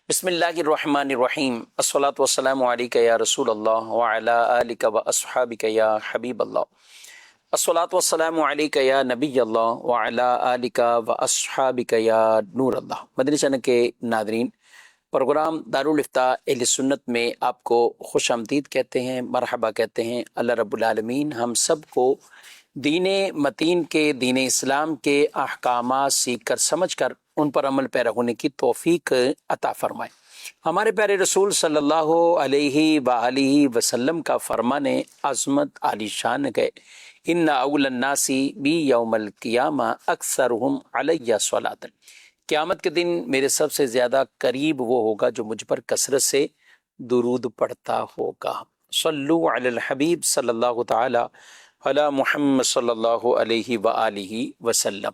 بسم اللہ الرحمن الرحیم الصلاۃ والسلام علیک یا رسول اللہ وعلی آلک و اصحابک یا حبیب اللہ الصلاۃ والسلام علیک یا نبی اللہ وعلی آلک و اصحابک یا نور اللہ۔ مدنی چینل کے ناظرین، پروگرام دارالافتاء اہل سنت میں آپ کو خوش آمدید کہتے ہیں، مرحبا کہتے ہیں۔ اللہ رب العالمین ہم سب کو دین متین کے، دین اسلام کے احکامات سیکھ کر سمجھ کر ان پر عمل پیرا ہونے کی توفیق عطا فرمائے۔ ہمارے پیارے رسول صلی اللہ علیہ وآلہ وسلم کا فرمان عظمت عالی شان ہے، ان اول الناس بی یوم القیامہ اکثرہم علیہ صلاۃ، قیامت کے دن میرے سب سے زیادہ قریب وہ ہوگا جو مجھ پر کثرت سے درود پڑھتا ہوگا۔ صلو علی الحبیب صلی اللہ تعالی علی محمد صلی اللہ علیہ وآلہ وسلم،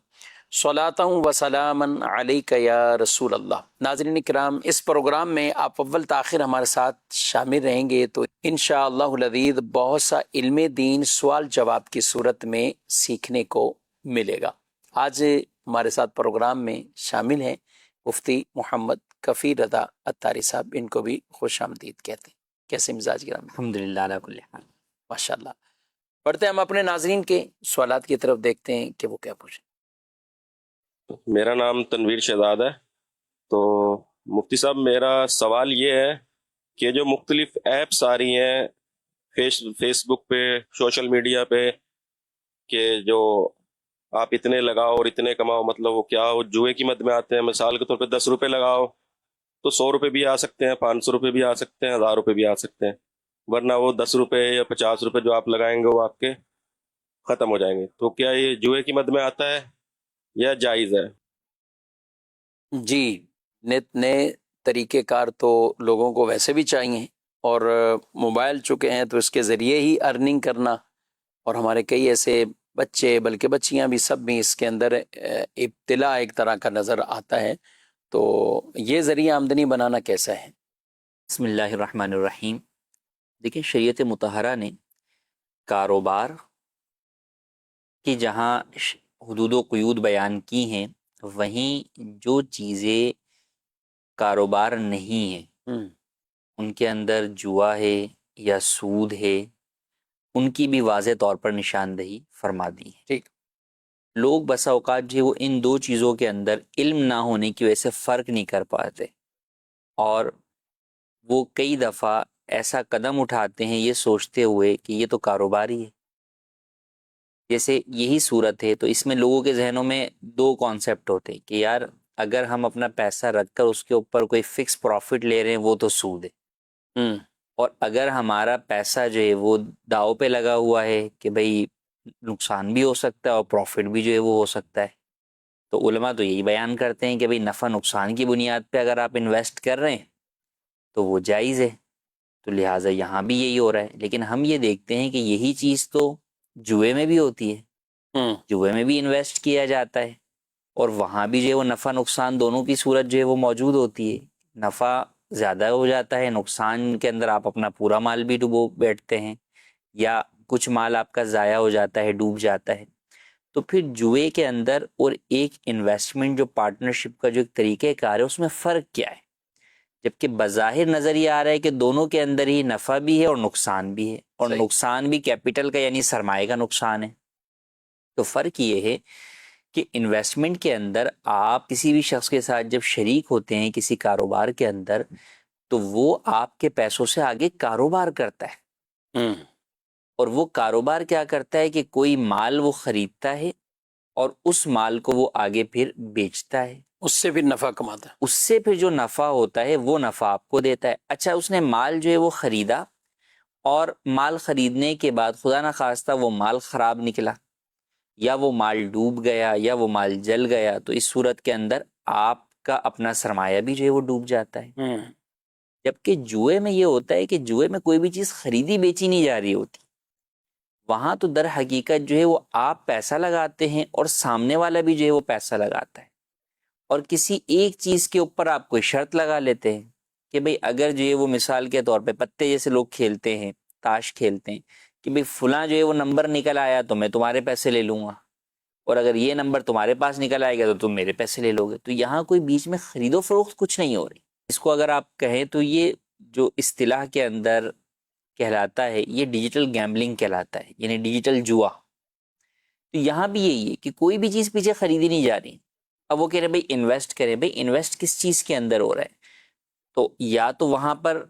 صلاۃ و سلاما علیک یا رسول اللہ۔ ناظرین کرام، اس پروگرام میں آپ اول تاخیر ہمارے ساتھ شامل رہیں گے تو انشاءاللہ العزیز بہت سا علم دین سوال جواب کی صورت میں سیکھنے کو ملے گا۔ آج ہمارے ساتھ پروگرام میں شامل ہیں مفتی محمد کفیل رضا عطاری صاحب، ان کو بھی خوش آمدید کہتے ہیں۔ کیسے مزاج گرام؟ الحمدللہ علی کل حال۔ ماشاءاللہ۔ پڑھتے ہیں ہم اپنے ناظرین کے سوالات کی طرف، دیکھتے ہیں کہ وہ کیا پوچھیں۔ میرا نام تنویر شہزاد ہے۔ تو مفتی صاحب، میرا سوال یہ ہے کہ جو مختلف ایپس آ رہی ہیں فیس بک پہ، سوشل میڈیا پہ، کہ جو آپ اتنے لگاؤ اور اتنے کماؤ، مطلب وہ کیا وہ جوئے کی مد میں آتے ہیں؟ مثال کے طور پہ 10 روپے لگاؤ تو 100 روپے بھی آ سکتے ہیں، 500 روپے بھی آ سکتے ہیں، 1000 روپے بھی آ سکتے ہیں، ورنہ وہ 10 روپے یا 50 روپے جو آپ لگائیں گے وہ آپ کے ختم ہو جائیں گے۔ تو کیا یہ جوئے کی مد میں آتا ہے یا جائز ہے؟ جی، نئے طریقہ کار تو لوگوں کو ویسے بھی چاہیے، اور موبائل چکے ہیں تو اس کے ذریعے ہی ارننگ کرنا، اور ہمارے کئی ایسے بچے بلکہ بچیاں بھی سب بھی اس کے اندر ابتلا ایک طرح کا نظر آتا ہے۔ تو یہ ذریعہ آمدنی بنانا کیسا ہے؟ بسم اللہ الرحمن الرحیم۔ دیکھیں، شریعت مطہرہ نے کاروبار کی جہاں حدود و قیود بیان کی ہیں، وہیں جو چیزیں کاروبار نہیں ہیں ان کے اندر جوا ہے یا سود ہے، ان کی بھی واضح طور پر نشاندہی فرما دی ہے۔ ٹھیک۔ لوگ بسا اوقات جو وہ ان دو چیزوں کے اندر علم نہ ہونے کی وجہ سے فرق نہیں کر پاتے، اور وہ کئی دفعہ ایسا قدم اٹھاتے ہیں یہ سوچتے ہوئے کہ یہ تو کاروباری ہے۔ جیسے یہی صورت ہے تو اس میں لوگوں کے ذہنوں میں دو کانسیپٹ ہوتے ہیں کہ یار اگر ہم اپنا پیسہ رکھ کر اس کے اوپر کوئی فکس پروفٹ لے رہے ہیں وہ تو سود ہے، اور اگر ہمارا پیسہ جو ہے وہ داؤ پہ لگا ہوا ہے کہ بھئی نقصان بھی ہو سکتا ہے اور پروفٹ بھی جو ہے وہ ہو سکتا ہے، تو علماء تو یہی بیان کرتے ہیں کہ بھئی نفع نقصان کی بنیاد پہ اگر آپ انویسٹ کر رہے ہیں تو وہ جائز ہے، تو لہٰذا یہاں بھی یہی ہو رہا ہے۔ لیکن ہم یہ دیکھتے ہیں کہ یہی چیز تو جوئے میں بھی ہوتی ہے، جوئے میں بھی انویسٹ کیا جاتا ہے، اور وہاں بھی جو ہے وہ نفع نقصان دونوں کی صورت جو ہے وہ موجود ہوتی ہے۔ نفع زیادہ ہو جاتا ہے، نقصان کے اندر آپ اپنا پورا مال بھی ڈبو بیٹھتے ہیں، یا کچھ مال آپ کا ضائع ہو جاتا ہے، ڈوب جاتا ہے۔ تو پھر جوئے کے اندر اور ایک انویسٹمنٹ جو پارٹنرشپ کا جو ایک طریقہ کار ہے اس میں فرق کیا ہے؟ جبکہ بظاہر نظر یہ آ رہا ہے کہ دونوں کے اندر ہی نفع بھی ہے اور نقصان بھی ہے، اور صحیح۔ نقصان بھی کیپٹل کا یعنی سرمایہ کا نقصان ہے۔ تو فرق یہ ہے کہ انویسٹمنٹ کے اندر آپ کسی بھی شخص کے ساتھ جب شریک ہوتے ہیں کسی کاروبار کے اندر، تو وہ آپ کے پیسوں سے آگے کاروبار کرتا ہے، اور وہ کاروبار کیا کرتا ہے کہ کوئی مال وہ خریدتا ہے اور اس مال کو وہ آگے پھر بیچتا ہے، اس سے پھر نفع کماتا ہے۔ اس سے پھر جو نفع ہوتا ہے وہ نفع آپ کو دیتا ہے۔ اچھا، اس نے مال جو ہے وہ خریدا، اور مال خریدنے کے بعد خدا نخواستہ وہ مال خراب نکلا، یا وہ مال ڈوب گیا، یا وہ مال جل گیا، تو اس صورت کے اندر آپ کا اپنا سرمایہ بھی جو ہے وہ ڈوب جاتا ہے۔ جبکہ جوئے میں یہ ہوتا ہے کہ جوئے میں کوئی بھی چیز خریدی بیچی نہیں جا رہی ہوتی، وہاں تو در حقیقت جو ہے وہ آپ پیسہ لگاتے ہیں اور سامنے والا بھی جو ہے وہ پیسہ لگاتا ہے، اور کسی ایک چیز کے اوپر آپ کوئی شرط لگا لیتے ہیں کہ بھئی اگر جو ہے وہ مثال کے طور پہ پتے جیسے لوگ کھیلتے ہیں، تاش کھیلتے ہیں، کہ بھئی فلاں جو ہے وہ نمبر نکل آیا تو میں تمہارے پیسے لے لوں گا، اور اگر یہ نمبر تمہارے پاس نکل آئے گا تو تم میرے پیسے لے لو گے۔ تو یہاں کوئی بیچ میں خرید و فروخت کچھ نہیں ہو رہی، اس کو اگر آپ کہیں تو یہ جو اصطلاح کے اندر کہلاتا ہے یہ ڈیجیٹل گیمبلنگ کہلاتا ہے، یعنی ڈیجیٹل جوا۔ تو یہاں بھی یہی ہے کہ کوئی بھی چیز پیچھے خریدی نہیں جا رہی۔ اب وہ کہہ رہے ہیں بھائی انویسٹ کریں، بھائی انویسٹ کس چیز کے اندر ہو رہا ہے؟ تو یا تو وہاں پر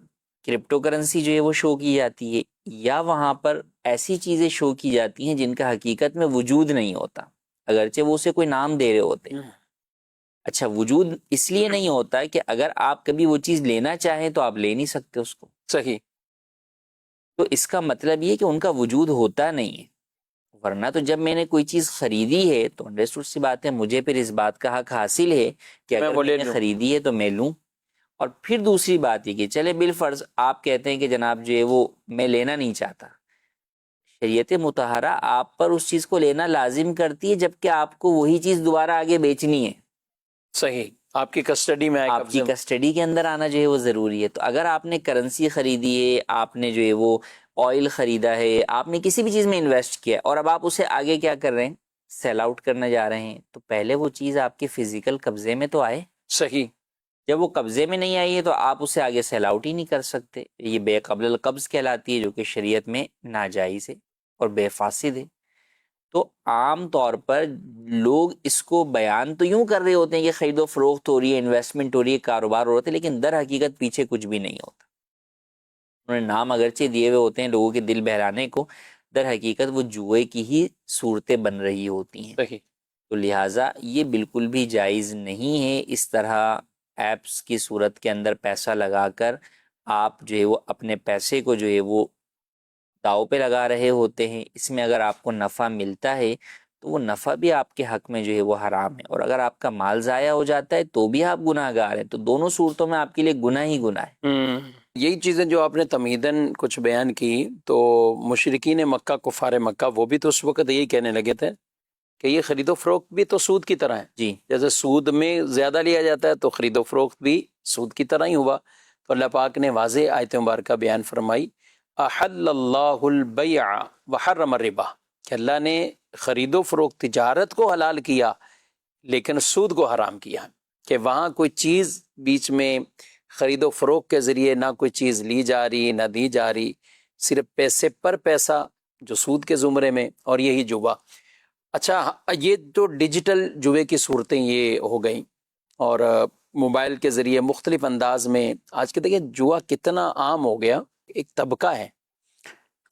کرپٹو کرنسی جو ہے وہ شو کی جاتی ہے، یا وہاں پر ایسی چیزیں شو کی جاتی ہیں جن کا حقیقت میں وجود نہیں ہوتا، اگرچہ وہ اسے کوئی نام دے رہے ہوتے ہیں۔ اچھا، وجود اس لیے نہیں ہوتا ہے کہ اگر آپ کبھی وہ چیز لینا چاہیں تو آپ لے نہیں سکتے اس کو، صحیح۔ تو اس کا مطلب یہ کہ ان کا وجود ہوتا نہیں ہے۔ ورنہ تو جب میں نے کوئی چیز خریدی ہے تو انڈرسٹوڈ سی بات ہے، مجھے پھر اس بات کا حق حاصل ہے کہ میں اگر وہ میں لے نے لوں۔ خریدی ہے تو میں لوں۔ اور پھر دوسری بات یہ کہ چلے بالفرض آپ کہتے ہیں کہ جناب جو ہے وہ میں لینا نہیں چاہتا، شریعت مطہرہ آپ پر اس چیز کو لینا لازم کرتی ہے جبکہ آپ کو وہی چیز دوبارہ آگے بیچنی ہے، صحیح، آپ کی کسٹڈی میں آئے، آپ کی قبضے میں۔ کسٹڈی کے اندر آنا جو ہے وہ ضروری ہے۔ تو اگر آپ نے کرنسی خریدی ہے، آپ نے جو ہے وہ آئل خریدا ہے، آپ نے کسی بھی چیز میں انویسٹ کیا اور اب آپ اسے آگے کیا کر رہے ہیں، سیل آؤٹ کرنے جا رہے ہیں، تو پہلے وہ چیز آپ کے فزیکل قبضے میں تو آئے۔ صحیح۔ جب وہ قبضے میں نہیں آئی ہے تو آپ اسے آگے سیل آؤٹ ہی نہیں کر سکتے۔ یہ بے قبل القبض کہلاتی ہے، جو کہ شریعت میں ناجائز ہے اور بے فاسد ہے۔ تو عام طور پر لوگ اس کو بیان تو یوں کر رہے ہوتے ہیں کہ خرید و فروخت ہو رہی ہے، انویسٹمنٹ ہو رہی ہے، کاروبار ہو رہا ہے، لیکن در حقیقت پیچھے کچھ بھی نہیں ہوتا۔ انہوں نے نام اگرچہ دیے ہوئے ہوتے ہیں لوگوں کے دل بہلانے کو، در حقیقت وہ جوئے کی ہی صورتیں بن رہی ہوتی ہیں۔ صحیح۔ تو لہٰذا یہ بالکل بھی جائز نہیں ہے اس طرح ایپس کی صورت کے اندر پیسہ لگا کر آپ جو ہے وہ اپنے پیسے کو جو ہے وہ داؤ پہ لگا رہے ہوتے ہیں۔ اس میں اگر آپ کو نفع ملتا ہے تو وہ نفع بھی آپ کے حق میں جو ہے وہ حرام ہے، اور اگر آپ کا مال ضائع ہو جاتا ہے تو بھی آپ گناہ گار ہیں۔ تو دونوں صورتوں میں آپ کے لیے گناہ ہی گناہ ہے۔ یہی چیزیں جو آپ نے تمہیداً کچھ بیان کی، تو مشرکین مکہ، کفار مکہ، وہ بھی تو اس وقت یہی کہنے لگے تھے کہ یہ خرید و فروخت بھی تو سود کی طرح ہے۔ جی جیسے سود میں زیادہ لیا جاتا ہے تو خرید و فروخت بھی سود کی طرح ہی ہوا۔ تو اللہ پاک نے واضح آیت مبارکہ بیان فرمائی، احل اللہ البیع وحرم الربا، کہ اللہ نے خرید و فروخت، تجارت کو حلال کیا لیکن سود کو حرام کیا، کہ وہاں کوئی چیز بیچ میں خرید و فروخت کے ذریعے نہ کوئی چیز لی جا رہی نہ دی جا رہی، صرف پیسے پر پیسہ جو سود کے زمرے میں، اور یہی جوا۔ اچھا، یہ تو ڈیجیٹل جوے کی صورتیں یہ ہو گئیں، اور موبائل کے ذریعے مختلف انداز میں آج کے دیکھیں جوا کتنا عام ہو گیا۔ ایک طبقہ ہے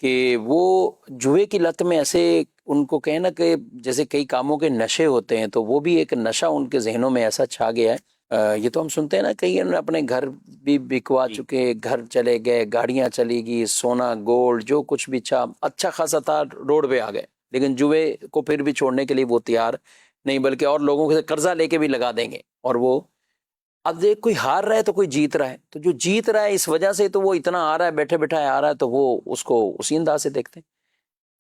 کہ وہ جوئے کی لت میں ایسے، ان کو کہیں نا کہ جیسے کئی کاموں کے نشے ہوتے ہیں تو وہ بھی ایک نشہ ان کے ذہنوں میں ایسا چھا گیا ہے۔ یہ تو ہم سنتے ہیں نا، کئی انہوں نے اپنے گھر بھی بکوا چکے، گھر چلے گئے، گاڑیاں چلی گئی، سونا گولڈ جو کچھ بھی اچھا خاصا تھا روڈ پہ آ گئے، لیکن جوئے کو پھر بھی چھوڑنے کے لیے وہ تیار نہیں، بلکہ اور لوگوں سے قرضہ لے کے بھی لگا دیں گے۔ اور وہ اب دیکھ، کوئی ہار رہا ہے تو کوئی جیت رہا ہے، تو جو جیت رہا ہے اس وجہ سے تو وہ اتنا آ رہا ہے، بیٹھے بیٹھائے آ رہا ہے، تو وہ اس کو اسی انداز سے دیکھتے ہیں۔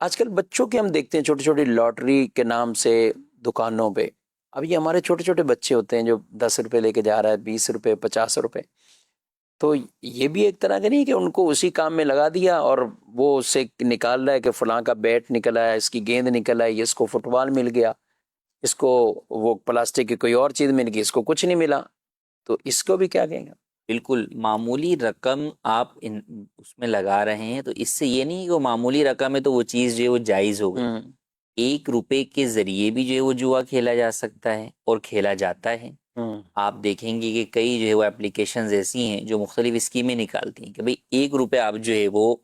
آج کل بچوں کے ہم دیکھتے ہیں چھوٹی چھوٹی لاٹری کے نام سے دکانوں پہ، اب یہ ہمارے چھوٹے چھوٹے بچے ہوتے ہیں جو 10 روپے لے کے جا رہا ہے، 20 روپے، 50 روپے، تو یہ بھی ایک طرح کا نہیں کہ ان کو اسی کام میں لگا دیا اور وہ اس سے نکال رہا ہے کہ فلاں کا بیٹ نکل آیا، اس کی گیند نکل آئی، اس کو فٹ بال مل گیا، اس کو وہ پلاسٹک کی کوئی اور چیز مل گئی، اس کو کچھ نہیں ملا، تو اس کو بھی کیا کہیں گے؟ بالکل معمولی رقم آپ اس میں لگا رہے ہیں، تو اس سے یہ نہیں کہ وہ معمولی رقم ہے تو وہ چیز جو ہے وہ جائز ہو گئی۔ 1 روپے کے ذریعے بھی جو ہے وہ جوا کھیلا جا سکتا ہے اور کھیلا جاتا ہے۔ آپ دیکھیں گے کہ کئی جو ہے وہ اپلیکیشنز ایسی ہیں جو مختلف اسکیمیں نکالتی ہیں کہ بھئی 1 روپے آپ جو ہے وہ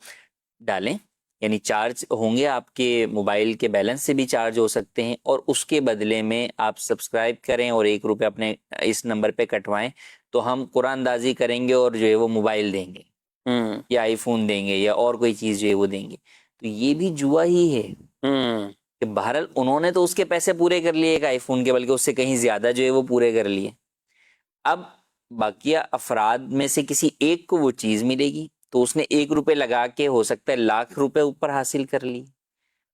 ڈالیں، یعنی چارج ہوں گے آپ کے موبائل کے بیلنس سے بھی چارج ہو سکتے ہیں، اور اس کے بدلے میں آپ سبسکرائب کریں اور 1 روپے اپنے اس نمبر پہ کٹوائیں تو ہم قرآن اندازی کریں گے اور جو ہے وہ موبائل دیں گے یا آئی فون دیں گے یا اور کوئی چیز جو ہے وہ دیں گے۔ تو یہ بھی جوا ہی ہے کہ بہرحال انہوں نے تو اس کے پیسے پورے کر لیے ایک آئی فون کے، بلکہ اس سے کہیں زیادہ جو ہے وہ پورے کر لیے۔ اب باقیہ افراد میں سے کسی ایک کو وہ چیز ملے گی تو اس نے 1 روپے لگا کے ہو سکتا ہے لاکھ روپے اوپر حاصل کر لی،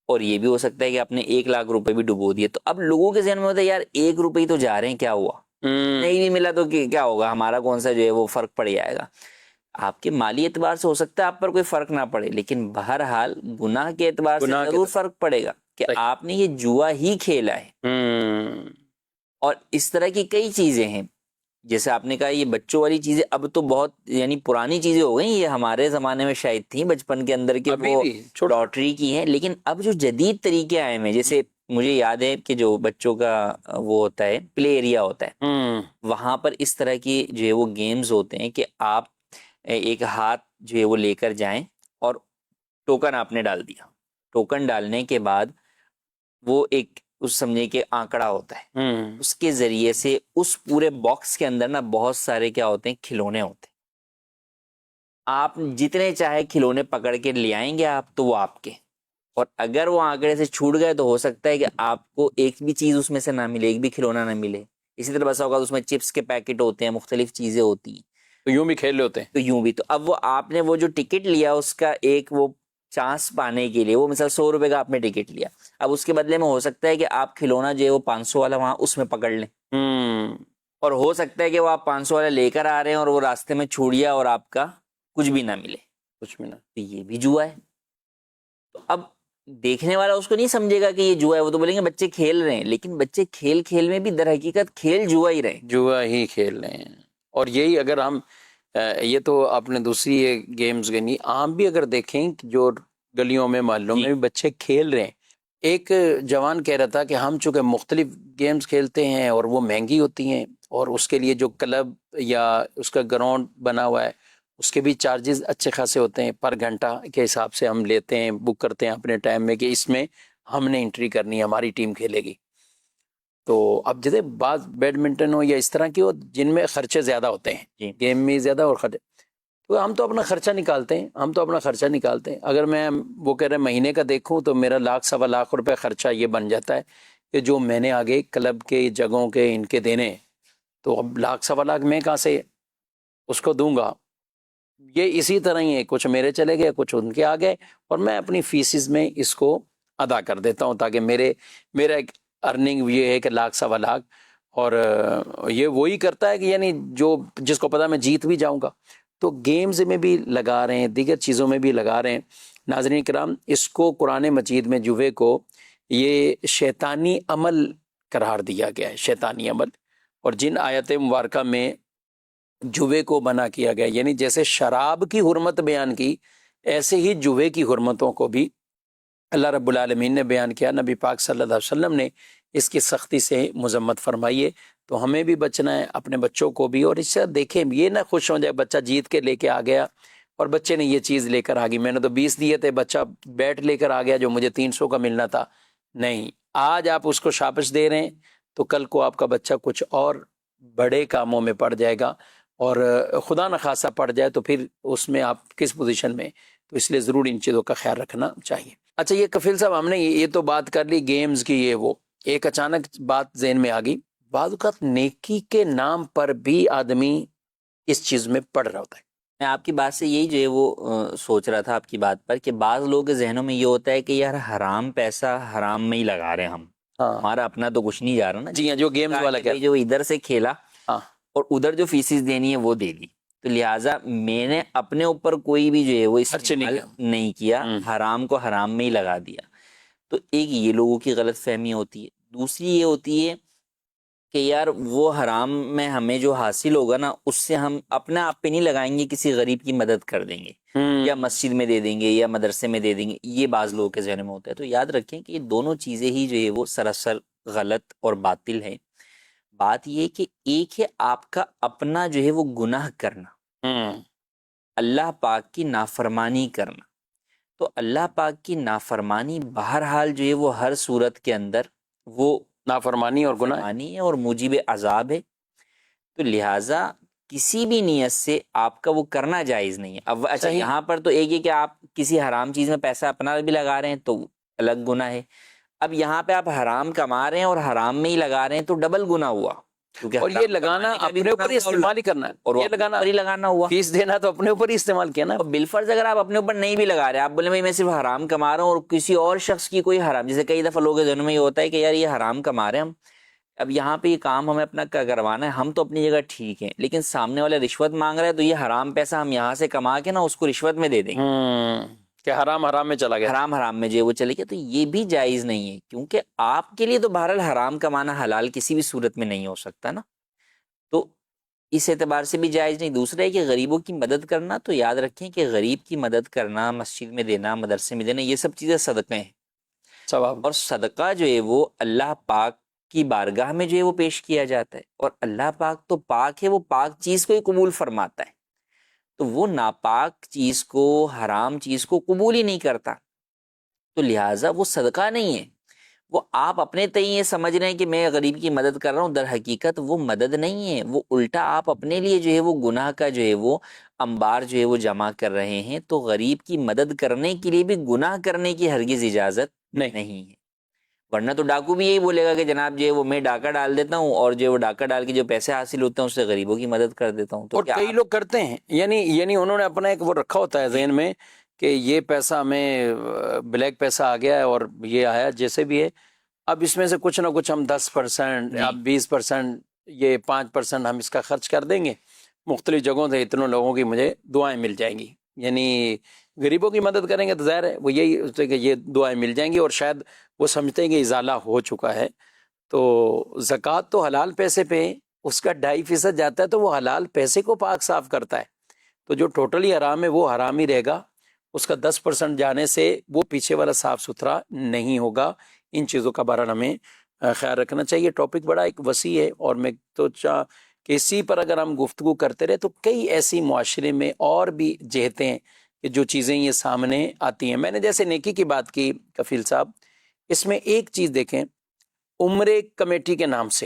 اور یہ بھی ہو سکتا ہے کہ آپ نے 1 لاکھ روپے بھی ڈبو دیے۔ تو اب لوگوں کے ذہن میں ہوتا ہے یار 1 روپے ہی تو جا رہے ہیں، کیا ہوا، نہیں بھی ملا تو کیا ہوگا، ہمارا کون سا جو ہے وہ فرق پڑ جائے گا۔ آپ کے مالی اعتبار سے ہو سکتا ہے آپ پر کوئی فرق نہ پڑے، لیکن بہرحال گناہ کے اعتبار سے ضرور فرق پڑے گا کہ آپ نے یہ جوا ہی کھیلا ہے۔ اور اس طرح کی کئی چیزیں ہیں جیسے آپ نے کہا یہ بچوں والی چیزیں اب تو بہت یعنی پرانی چیزیں ہو گئی، یہ ہمارے زمانے میں شاید تھیں بچپن کے اندر کہ ابھی وہ بھی چھوٹا لاٹری کی ہیں، لیکن اب جو جدید طریقے آئے ہیں، جیسے مجھے یاد ہے کہ جو بچوں کا وہ ہوتا ہے پلے ایریا ہوتا ہے، وہاں پر اس طرح کی جو ہے وہ گیمز ہوتے ہیں کہ آپ ایک ہاتھ جو ہے وہ لے کر جائیں اور ٹوکن آپ نے ڈال دیا، ٹوکن ڈالنے کے بعد وہ ایک اس سمجھے کہ آنکڑا ہوتا ہے، اس کے ذریعے سے اس پورے باکس کے اندر نا بہت سارے کیا ہوتے ہیں کھلونے ہوتے ہیں، آپ جتنے چاہے کھلونے پکڑ کے لے آئیں گے آپ تو وہ آپ کے، اور اگر وہ آنکڑے سے چھوٹ گئے تو ہو سکتا ہے کہ آپ کو ایک بھی چیز اس میں سے نہ ملے، ایک بھی کھلونا نہ ملے۔ اسی طرح بسا ہوگا اس میں چپس کے پیکٹ ہوتے ہیں، مختلف چیزیں ہوتی ہیں، تو یوں بھی کھیل ہوتے ہیں۔ تو یوں بھی تو اب وہ آپ نے وہ جو ٹکٹ لیا اس کا ایک وہ چانس پانے کے لیے، وہ مثلا 100 روپے کا آپ نے ٹکٹ لیا، اب اس کے بدلے میں ہو سکتا ہے کہ آپ کھلونا جو ہے وہ 500 والا وہاں اس میں پکڑ لیں، اور ہو سکتا ہے کہ وہ آپ 500 والا لے کر آ رہے ہیں اور وہ راستے میں چھوٹ گیا اور آپ کا کچھ بھی نہ ملے، کچھ بھی نہ۔ تو یہ بھی جوا ہے۔ تو اب دیکھنے والا اس کو نہیں سمجھے گا کہ یہ جوا ہے، وہ تو بولیں گے بچے کھیل رہے ہیں، لیکن بچے کھیل کھیل میں بھی در حقیقت کھیل جوا ہی رہے ہیں۔ جوا ہی کھیل رہے ہیں، اور یہی اگر ہم یہ تو آپ نے دوسری یہ گیمز گنی، عام بھی اگر دیکھیں کہ جو گلیوں میں محلوں میں بھی بچے کھیل رہے ہیں۔ ایک جوان کہہ رہا تھا کہ ہم چونکہ مختلف گیمز کھیلتے ہیں اور وہ مہنگی ہوتی ہیں، اور اس کے لیے جو کلب یا اس کا گراؤنڈ بنا ہوا ہے اس کے بھی چارجز اچھے خاصے ہوتے ہیں، پر گھنٹہ کے حساب سے ہم لیتے ہیں، بک کرتے ہیں اپنے ٹائم میں کہ اس میں ہم نے انٹری کرنی ہے، ہماری ٹیم کھیلے گی۔ تو اب جیسے بعض بیڈمنٹن ہو یا اس طرح کی ہو جن میں خرچے زیادہ ہوتے ہیں، گیم میں زیادہ اور خرچے، تو ہم تو اپنا خرچہ نکالتے ہیں، اگر میں وہ کہہ رہے مہینے کا دیکھوں تو میرا 1,00,000 روپے خرچہ یہ بن جاتا ہے کہ جو میں نے آگے کلب کے جگہوں کے ان کے دینے، تو اب 1,00,000 میں کہاں سے اس کو دوں گا۔ یہ اسی طرح ہی ہے، کچھ میرے چلے گئے کچھ ان کے آ گئے، اور میں اپنی فیسز میں اس کو ادا کر دیتا ہوں تاکہ میرا ایک ارننگ یہ ہے کہ 1,00,000 اور یہ وہی کرتا ہے کہ یعنی جو جس کو پتا میں جیت بھی جاؤں گا، تو گیمز میں بھی لگا رہے ہیں، دیگر چیزوں میں بھی لگا رہے ہیں۔ ناظرین کرام، اس کو قرآن مجید میں جوے کو یہ شیطانی عمل قرار دیا گیا ہے، شیطانی عمل، اور جن آیت مبارکہ میں جوے کو منع کیا گیا، یعنی جیسے شراب کی حرمت بیان کی، ایسے ہی جوے کی حرمتوں کو بھی اللہ رب العالمین نے بیان کیا، نبی پاک صلی اللہ علیہ وسلم نے اس کی سختی سے مذمت فرمائی ہے۔ تو ہمیں بھی بچنا ہے، اپنے بچوں کو بھی، اور اس سے دیکھیں یہ نہ خوش ہو جائے بچہ جیت کے لے کے آ گیا اور بچے نے یہ چیز لے کر آ گئی، میں نے تو 20 دیے تھے، بچہ بیٹ لے کر آ گیا جو مجھے 300 کا ملنا تھا۔ نہیں، آج آپ اس کو شابش دے رہے ہیں تو کل کو آپ کا بچہ کچھ اور بڑے کاموں میں پڑ جائے گا، اور خدا نخواستہ پڑ جائے تو پھر اس میں آپ کس پوزیشن میں، تو اس لیے ضرور ان چیزوں کا خیال رکھنا چاہیے۔ اچھا، یہ کفیل صاحب ہم نے یہ تو بات کر لی گیمز کی، یہ وہ ایک اچانک بات ذہن میں آ گئی، بعض اوقات نیکی کے نام پر بھی آدمی اس چیز میں پڑ رہا ہوتا ہے۔ میں آپ کی بات سے یہی جو ہے وہ سوچ رہا تھا آپ کی بات پر کہ بعض لوگوں کے ذہنوں میں یہ ہوتا ہے کہ یار حرام پیسہ حرام میں ہی لگا رہے ہیں ہم، ہمارا اپنا تو کچھ نہیں جا رہا نا، جی ہاں، جو گیمز والا کیا جو ادھر سے کھیلا اور ادھر جو فیسز دینی ہے وہ دے دی، تو لہٰذا میں نے اپنے اوپر کوئی بھی جو ہے وہ استعمال نہیں کیا، حرام کو حرام میں ہی لگا دیا۔ تو ایک یہ لوگوں کی غلط فہمی ہوتی ہے، دوسری یہ ہوتی ہے کہ یار وہ حرام میں ہمیں جو حاصل ہوگا نا اس سے ہم اپنے آپ پہ نہیں لگائیں گے، کسی غریب کی مدد کر دیں گے یا مسجد میں دے دیں گے یا مدرسے میں دے دیں گے، یہ بعض لوگوں کے ذہن میں ہوتا ہے۔ تو یاد رکھیں کہ یہ دونوں چیزیں ہی جو ہے وہ سراسر غلط اور باطل ہیں۔ بات یہ کہ ایک ہے آپ کا اپنا جو ہے وہ گناہ کرنا، اللہ پاک کی نافرمانی کرنا، تو اللہ پاک کی نافرمانی بہرحال جو ہے وہ ہر صورت کے اندر وہ نافرمانی اور گناہ ہے اور موجب عذاب ہے، تو لہٰذا کسی بھی نیت سے آپ کا وہ کرنا جائز نہیں ہے۔ اب اچھا یہاں پر تو ایک ہے کہ آپ کسی حرام چیز میں پیسہ اپنا بھی لگا رہے ہیں تو الگ گناہ ہے، اب یہاں پہ آپ حرام کما رہے ہیں اور حرام میں ہی لگا رہے ہیں تو ڈبل گناہ ہوا، اور یہ لگانا اپنے اوپر ہی استعمال ہی کرنا ہے، اور یہ لگانا ہوا، فیس دینا تو اپنے اوپر ہی استعمال کیا نا۔ بالفرض اگر آپ اپنے اوپر نہیں بھی لگا رہے، آپ بولے بھائی میں صرف حرام کما رہا ہوں اور کسی اور شخص کی کوئی حرام، جیسے کئی دفعہ لوگوں کے ذہنوں میں یہ ہوتا ہے کہ یار یہ حرام کما رہے ہیں ہم، اب یہاں پہ یہ کام ہمیں اپنا کروانا ہے، ہم تو اپنی جگہ ٹھیک ہیں، لیکن سامنے والا رشوت مانگ رہا ہے تو یہ حرام پیسہ ہم یہاں سے کما کے نا اس کو رشوت میں دے دیں گے، کہ حرام میں چلا گیا، حرام میں جو وہ چلے گیا، تو یہ بھی جائز نہیں ہے، کیونکہ آپ کے لیے تو بہرحال حرام کمانا حلال کسی بھی صورت میں نہیں ہو سکتا نا۔ تو اس اعتبار سے بھی جائز نہیں. دوسرا ہے کہ غریبوں کی مدد کرنا، تو یاد رکھیں کہ غریب کی مدد کرنا، مسجد میں دینا، مدرسے میں دینا، یہ سب چیزیں صدقے ہیں. ثواب. اور صدقہ جو ہے وہ اللہ پاک کی بارگاہ میں جو ہے وہ پیش کیا جاتا ہے، اور اللہ پاک تو پاک ہے، وہ پاک چیز کو ہی قبول فرماتا ہے. تو وہ ناپاک چیز کو، حرام چیز کو قبول ہی نہیں کرتا. تو لہٰذا وہ صدقہ نہیں ہے. وہ آپ اپنے تئیں یہ سمجھ رہے ہیں کہ میں غریب کی مدد کر رہا ہوں، در حقیقت وہ مدد نہیں ہے، وہ الٹا آپ اپنے لیے جو ہے وہ گناہ کا جو ہے وہ انبار جو ہے وہ جمع کر رہے ہیں. تو غریب کی مدد کرنے کے لیے بھی گناہ کرنے کی ہرگز اجازت نہیں ہے. ورنہ تو ڈاکو بھی یہی بولے گا کہ جناب جو ہے وہ میں ڈاکہ ڈال دیتا ہوں، اور جو ہے وہ ڈاکہ ڈال کے جو پیسے حاصل ہوتے ہیں اس سے غریبوں کی مدد کر دیتا ہوں. تو اور کیا کئی لوگ کرتے ہیں، یعنی انہوں نے اپنا ایک وہ رکھا ہوتا ہے ذہن میں کہ یہ پیسہ ہمیں بلیک پیسہ آ گیا ہے اور یہ آیا جیسے بھی ہے، اب اس میں سے کچھ نہ کچھ ہم 10%، اب 20%، یہ 5% ہم اس کا خرچ کر دیں گے، مختلف جگہوں سے اتنوں لوگوں کی مجھے دعائیں مل جائیں گی. یعنی غریبوں کی مدد کریں گے تو ظاہر ہے وہ یہی ہوتا ہے کہ یہ دعائیں مل جائیں گی، اور شاید وہ سمجھتے ہیں کہ ازالہ ہو چکا ہے. تو زکوٰۃ تو حلال پیسے پہ اس کا 2.5% جاتا ہے، تو وہ حلال پیسے کو پاک صاف کرتا ہے. تو جو ٹوٹلی حرام ہے وہ حرام ہی رہے گا، اس کا 10% جانے سے وہ پیچھے والا صاف ستھرا نہیں ہوگا. ان چیزوں کا بارے ہمیں خیال رکھنا چاہیے. ٹاپک بڑا ایک وسیع ہے، اور میں تو کہ اسی پر اگر ہم گفتگو کرتے رہے تو کئی ایسی معاشرے میں اور بھی جہتیں ہیں کہ جو چیزیں یہ سامنے آتی ہیں. میں نے جیسے نیکی کی بات کی کفیل صاحب، اس میں ایک چیز دیکھیں، عمرے کمیٹی کے نام سے،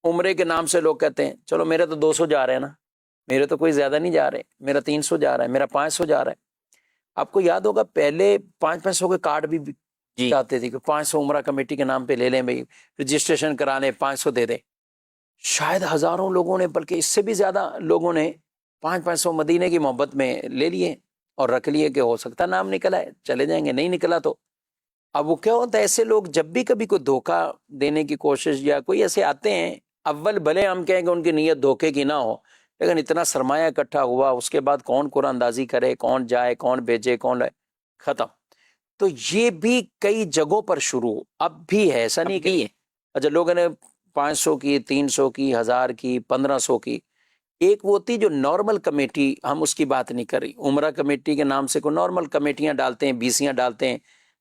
عمرے کے نام سے لوگ کہتے ہیں چلو میرے تو 200 جا رہے ہیں نا، میرے تو کوئی زیادہ نہیں جا رہے، میرا 300 جا رہا ہے، میرا 500 جا رہا ہے. آپ کو یاد ہوگا پہلے 500 کے کارڈ بھی چاہتے تھے کہ 500 عمرہ کمیٹی کے نام پہ لے لیں بھائی، رجسٹریشن کرا لیں، 500 دے دیں. شاید ہزاروں لوگوں نے، بلکہ اس سے بھی زیادہ لوگوں نے 500 مدینے کی محبت میں لے لیے اور رکھ لیے کہ ہو سکتا نام نکلا ہے چلے جائیں گے، نہیں نکلا تو. اب وہ کیا ہوتا ہے، ایسے لوگ جب بھی کبھی کوئی دھوکہ دینے کی کوشش یا کوئی ایسے آتے ہیں، اول بھلے ہم کہیں کہ ان کی نیت دھوکے کی نہ ہو، لیکن اتنا سرمایہ اکٹھا ہوا، اس کے بعد کون قرآن اندازی کرے، کون جائے، کون بھیجے، کون لائے، ختم. تو یہ بھی کئی جگہوں پر شروع اب بھی ہے، ایسا نہیں کہ اچھا لوگوں نے 500 کی، 300 کی، 1000 کی، 1500 کی. ایک وہ ہوتی جو نارمل کمیٹی، ہم اس کی بات نہیں کر رہی. عمرہ کمیٹی کے نام سے کوئی نارمل کمیٹیاں ڈالتے ہیں، بیسیاں ڈالتے ہیں،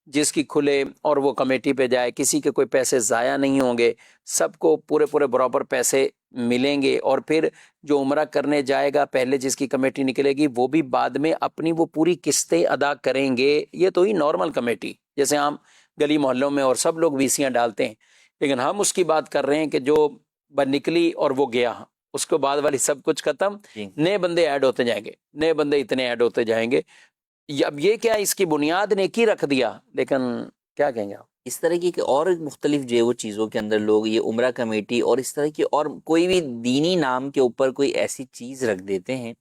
جس کی کھلے اور وہ کمیٹی پہ جائے، کسی کے کوئی پیسے ضائع نہیں ہوں گے، سب کو پورے برابر پیسے ملیں گے. اور پھر جو عمرہ کرنے جائے گا پہلے جس کی کمیٹی نکلے گی وہ بھی بعد میں اپنی وہ پوری قسطیں ادا کریں گے. یہ تو ہی نارمل کمیٹی جیسے عام گلی محلوں میں اور سب لوگ ویسیاں ڈالتے ہیں. لیکن ہم اس کی بات کر رہے ہیں کہ جو نکلی اور وہ گیا، اس کے بعد والی سب کچھ ختم، نئے بندے ایڈ ہوتے جائیں گے، نئے بندے اتنے ایڈ ہوتے جائیں گے. اب یہ کیا اس کی بنیاد نیکی رکھ دیا، لیکن کیا کہیں گے آپ؟ اس طرح کی کہ اور مختلف جو ہے وہ چیزوں کے اندر لوگ یہ عمرہ کمیٹی اور اس طرح کی اور کوئی بھی دینی نام کے اوپر کوئی ایسی چیز رکھ دیتے ہیں،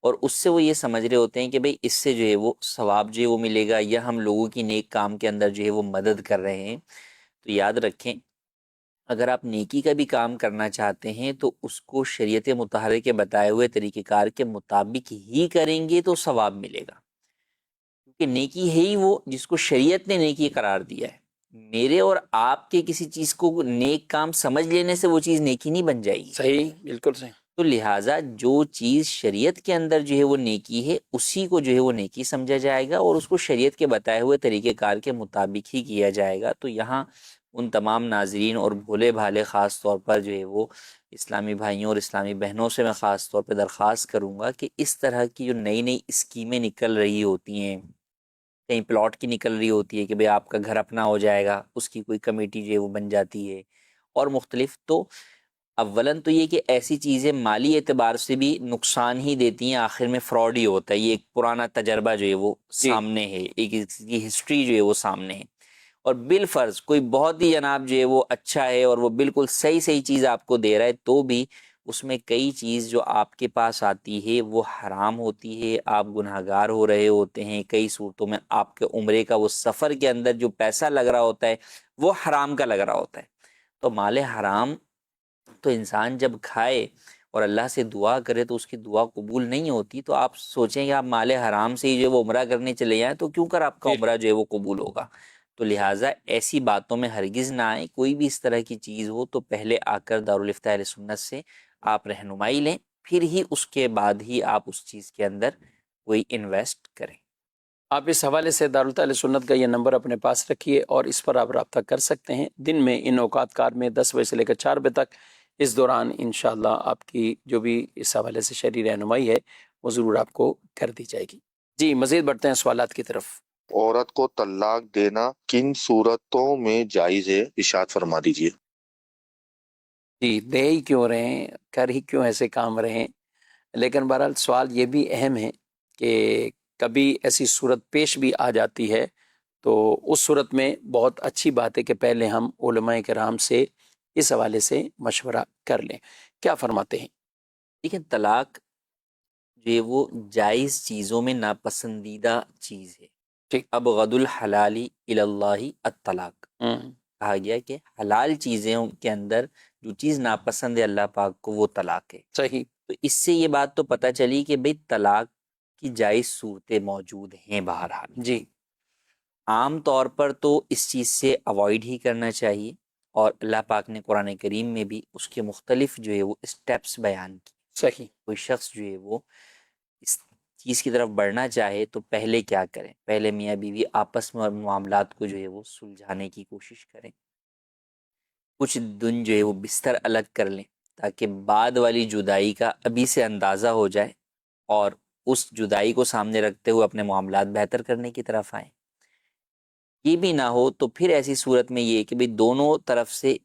اور اس سے وہ یہ سمجھ رہے ہوتے ہیں کہ بھئی اس سے جو ہے وہ ثواب جو ہے وہ ملے گا، یا ہم لوگوں کی نیک کام کے اندر جو ہے وہ مدد کر رہے ہیں. تو یاد رکھیں، اگر آپ نیکی کا بھی کام کرنا چاہتے ہیں تو اس کو شریعت مطہرہ کے بتائے ہوئے طریقہ کار کے مطابق ہی کریں گے تو ثواب ملے گا. کہ نیکی ہے ہی وہ جس کو شریعت نے نیکی قرار دیا ہے. میرے اور آپ کے کسی چیز کو نیک کام سمجھ لینے سے وہ چیز نیکی نہیں بن جائے گی. صحیح، بالکل صحیح. تو لہٰذا جو چیز شریعت کے اندر جو ہے وہ نیکی ہے اسی کو جو ہے وہ نیکی سمجھا جائے گا، اور اس کو شریعت کے بتائے ہوئے طریقہ کار کے مطابق ہی کیا جائے گا. تو یہاں ان تمام ناظرین اور بھولے بھالے خاص طور پر جو ہے وہ اسلامی بھائیوں اور اسلامی بہنوں سے میں خاص طور پہ درخواست کروں گا کہ اس طرح کی جو نئی اسکیمیں نکل رہی ہوتی ہیں، کہیں پلاٹ کی نکل رہی ہوتی ہے کہ بھئی آپ کا گھر اپنا ہو جائے گا، اس کی کوئی کمیٹی جو ہے وہ بن جاتی ہے اور مختلف. تو اولاً تو یہ کہ ایسی چیزیں مالی اعتبار سے بھی نقصان ہی دیتی ہیں، آخر میں فراڈ ہی ہوتا ہے. یہ ایک پرانا تجربہ جو ہے وہ سامنے ہے، ایک اس کی ہسٹری جو ہے وہ سامنے ہے. اور بالفرض کوئی بہت ہی جناب جو ہے وہ اچھا ہے اور وہ بالکل صحیح چیز آپ کو دے رہا ہے، تو بھی اس میں کئی چیز جو آپ کے پاس آتی ہے وہ حرام ہوتی ہے، آپ گناہگار ہو رہے ہوتے ہیں. کئی صورتوں میں آپ کے عمرے کا وہ سفر کے اندر جو پیسہ لگ رہا ہوتا ہے وہ حرام کا لگ رہا ہوتا ہے. تو مال حرام تو انسان جب کھائے اور اللہ سے دعا کرے تو اس کی دعا قبول نہیں ہوتی. تو آپ سوچیں کہ آپ مال حرام سے ہی جو ہے وہ عمرہ کرنے چلے جائیں تو کیوں کر آپ کا عمرہ جو ہے وہ قبول ہوگا. تو لہٰذا ایسی باتوں میں ہرگز نہ آئیں. کوئی بھی اس طرح کی چیز ہو تو پہلے آ کر دارالفتاء اہل سنت سے آپ رہنمائی لیں پھر ہی اس کے بعد ہی آپ اس چیز کے اندر کوئی انویسٹ کریں۔ آپ اس حوالے سے دارالتعلیم سنت کا یہ نمبر اپنے پاس رکھیے اور اس پر آپ رابطہ کر سکتے ہیں۔ دن میں ان اوقات کار میں 10 بجے سے لے کر 4 بجے تک، اس دوران انشاءاللہ آپ کی جو بھی اس حوالے سے شرعی رہنمائی ہے وہ ضرور آپ کو کر دی جائے گی۔ جی مزید بڑھتے ہیں سوالات کی طرف۔ عورت کو طلاق دینا کن صورتوں میں جائز ہے، ارشاد فرما دیجیے۔ جی دے ہی کیوں رہے ہیں، کر ہی کیوں ایسے کام رہے ہیں، لیکن بہرحال سوال یہ بھی اہم ہے کہ کبھی ایسی صورت پیش بھی آ جاتی ہے تو اس صورت میں بہت اچھی بات ہے کہ پہلے ہم علماء کرام سے اس حوالے سے مشورہ کر لیں۔ کیا فرماتے ہیں؟ لیکن طلاق جو ہے وہ جائز چیزوں میں ناپسندیدہ چیز ہے۔ ٹھیک۔ ابغض الحلالی الی اللہ الطلاق، کہا گیا کہ حلال چیزوں کے اندر جو چیز ناپسند ہے اللہ پاک کو وہ طلاق ہے۔ صحیح۔ تو اس سے یہ بات تو پتہ چلی کہ بھئی طلاق کی جائز صورتیں موجود ہیں بہرحال۔ جی عام طور پر تو اس چیز سے اوائڈ ہی کرنا چاہیے، اور اللہ پاک نے قرآن کریم میں بھی اس کے مختلف جو ہے وہ اسٹیپس بیان کی۔ صحیح۔ کوئی شخص جو ہے وہ اس چیز کی طرف بڑھنا چاہے تو پہلے کیا کریں؟ پہلے میاں بیوی آپس میں معاملات کو جو ہے وہ سلجھانے کی کوشش کریں، کچھ دن جو ہے وہ بستر الگ کر لیں تاکہ بعد والی جدائی کا ابھی سے اندازہ ہو جائے، اور اس جدائی کو سامنے رکھتے ہوئے اپنے معاملات بہتر کرنے کی طرف آئیں۔ یہ بھی نہ ہو تو پھر ایسی صورت میں یہ کہ بھئی دونوں طرف سے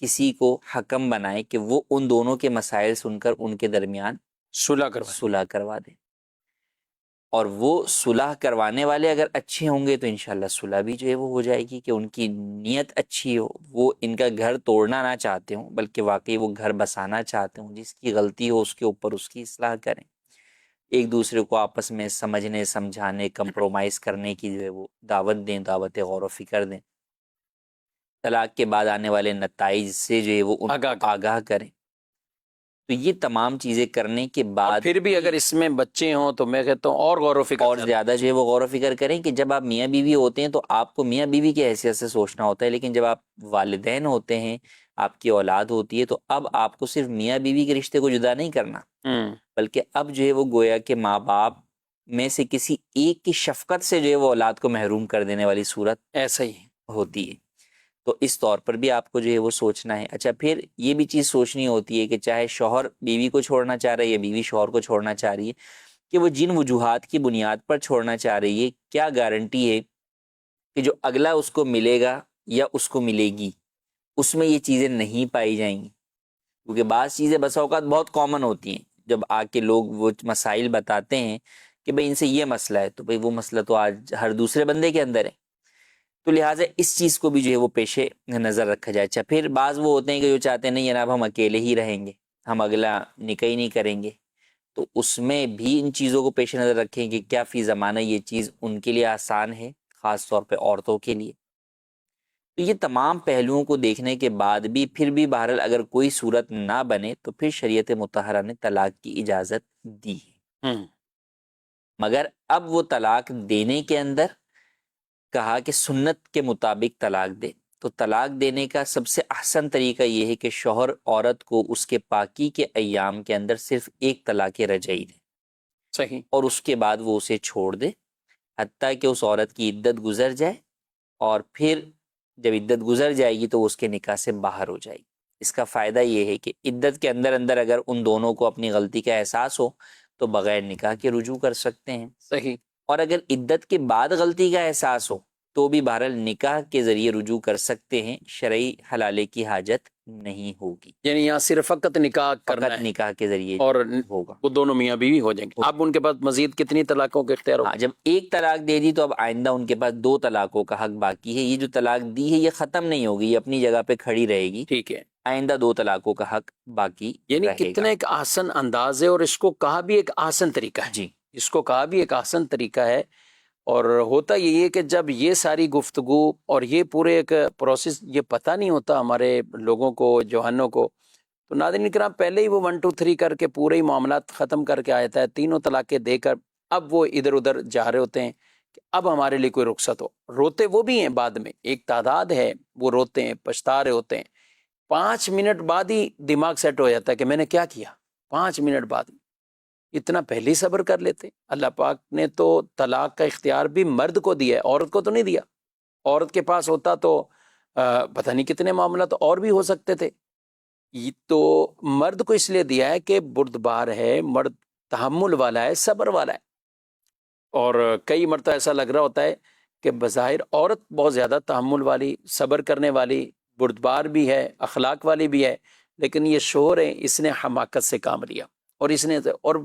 کسی کو حکم بنائے کہ وہ ان دونوں کے مسائل سن کر ان کے درمیان صلح کروا دیں، اور وہ صلح کروانے والے اگر اچھے ہوں گے تو انشاءاللہ صلح بھی جو ہے وہ ہو جائے گی، کہ ان کی نیت اچھی ہو، وہ ان کا گھر توڑنا نہ چاہتے ہوں بلکہ واقعی وہ گھر بسانا چاہتے ہوں، جس کی غلطی ہو اس کے اوپر اس کی اصلاح کریں، ایک دوسرے کو آپس میں سمجھنے سمجھانے کمپرومائز کرنے کی جو ہے وہ دعوت دیں، دعوت غور و فکر دیں، طلاق کے بعد آنے والے نتائج سے جو ہے وہ ان کو آگاہ کریں۔ تو یہ تمام چیزیں کرنے کے بعد پھر بھی اگر اس میں بچے ہوں تو میں کہتا ہوں اور غور و فکر اور زیادہ جو ہے وہ غور و فکر کریں، کہ جب آپ میاں بیوی ہوتے ہیں تو آپ کو میاں بیوی کی حیثیت سے سوچنا ہوتا ہے، لیکن جب آپ والدین ہوتے ہیں، آپ کی اولاد ہوتی ہے، تو اب آپ کو صرف میاں بیوی کے رشتے کو جدا نہیں کرنا، بلکہ اب جو ہے وہ گویا کہ ماں باپ میں سے کسی ایک کی شفقت سے جو ہے وہ اولاد کو محروم کر دینے والی صورت ایسا ہی ہوتی ہے۔ تو اس طور پر بھی آپ کو جو ہے وہ سوچنا ہے۔ اچھا، پھر یہ بھی چیز سوچنی ہوتی ہے کہ چاہے شوہر بیوی کو چھوڑنا چاہ رہا ہے یا بیوی شوہر کو چھوڑنا چاہ رہی ہے، کہ وہ جن وجوہات کی بنیاد پر چھوڑنا چاہ رہی ہے، کیا گارنٹی ہے کہ جو اگلا اس کو ملے گا یا اس کو ملے گی اس میں یہ چیزیں نہیں پائی جائیں گی، کیونکہ بعض چیزیں بسا اوقات بہت کامن ہوتی ہیں، جب آ کے لوگ وہ مسائل بتاتے ہیں کہ بھئی ان سے یہ مسئلہ ہے، تو بھئی وہ مسئلہ تو آج ہر دوسرے بندے کے اندر ہے، تو لہٰذا اس چیز کو بھی جو ہے وہ پیش نظر رکھا جائے۔ اچھا، پھر بعض وہ ہوتے ہیں کہ جو چاہتے ہیں نہیں جناب ہم اکیلے ہی رہیں گے، ہم اگلا نکاح ہی نہیں کریں گے، تو اس میں بھی ان چیزوں کو پیش نظر رکھیں کہ کیا فی زمانہ یہ چیز ان کے لیے آسان ہے، خاص طور پہ عورتوں کے لیے۔ تو یہ تمام پہلوؤں کو دیکھنے کے بعد بھی پھر بھی بہرحال اگر کوئی صورت نہ بنے تو پھر شریعت مطہرہ نے طلاق کی اجازت دی ہے، مگر اب وہ طلاق دینے کے اندر کہا کہ سنت کے مطابق طلاق دے، تو طلاق دینے کا سب سے احسن طریقہ یہ ہے کہ شوہر عورت کو اس کے پاکی کے ایام کے اندر صرف ایک طلاق رجعی دے، صحیح، اور اس کے بعد وہ اسے چھوڑ دے حتیٰ کہ اس عورت کی عدت گزر جائے، اور پھر جب عدت گزر جائے گی تو وہ اس کے نکاح سے باہر ہو جائے گی۔ اس کا فائدہ یہ ہے کہ عدت کے اندر اندر اگر ان دونوں کو اپنی غلطی کا احساس ہو تو بغیر نکاح کے رجوع کر سکتے ہیں، صحیح، اور اگر عدت کے بعد غلطی کا احساس ہو تو بھی بہرحال نکاح کے ذریعے رجوع کر سکتے ہیں، شرعی حلالے کی حاجت نہیں ہوگی، یعنی یہاں صرف فقط نکاح کرنا فقط ہے نکاح کے ذریعے اور ہوگا۔ وہ دونوں میاں بیوی ہو جائیں گے۔ اب ان کے پاس مزید کتنی طلاقوں کے اختیار ہاں، جب ایک طلاق دے دی تو اب آئندہ ان کے پاس 2 طلاقوں کا حق باقی ہے۔ یہ جو طلاق دی ہے یہ ختم نہیں ہوگی، یہ اپنی جگہ پہ کھڑی رہے گی، ٹھیک ہے، آئندہ 2 طلاقوں کا حق باقی یعنی رہے کتنا گا۔ ایک آسن انداز ہے، اور اس کو کہا بھی ایک آسن طریقہ ہے، جی، اس کو کہا بھی ایک آسن طریقہ ہے، اور ہوتا یہی ہے کہ جب یہ ساری گفتگو اور یہ پورے ایک پروسیس یہ پتہ نہیں ہوتا ہمارے لوگوں کو، جوانوں کو، تو ناظرین کرام پہلے ہی وہ 1 2 3 کر کے پورے ہی معاملات ختم کر کے آتا ہے، 3 طلاقیں دے کر اب وہ ادھر ادھر جا رہے ہوتے ہیں کہ اب ہمارے لیے کوئی رخصت ہو۔ روتے وہ بھی ہیں بعد میں، ایک تعداد ہے وہ روتے ہیں، پچھتا رہے ہوتے ہیں، 5 منٹ بعد ہی دماغ سیٹ ہو جاتا ہے کہ میں نے کیا کیا، 5 منٹ بعد اتنا پہلے ہی صبر کر لیتے. اللہ پاک نے تو طلاق کا اختیار بھی مرد کو دیا ہے، عورت کو تو نہیں دیا. عورت کے پاس ہوتا تو پتہ نہیں کتنے معاملات اور بھی ہو سکتے تھے. یہ تو مرد کو اس لیے دیا ہے کہ بردبار ہے، مرد تحمل والا ہے، صبر والا ہے. اور کئی مرتبہ ایسا لگ رہا ہوتا ہے کہ بظاہر عورت بہت زیادہ تحمل والی، صبر کرنے والی، بردبار بھی ہے، اخلاق والی بھی ہے، لیکن یہ شوہر ہے، اس نے حماقت سے کام لیا. اور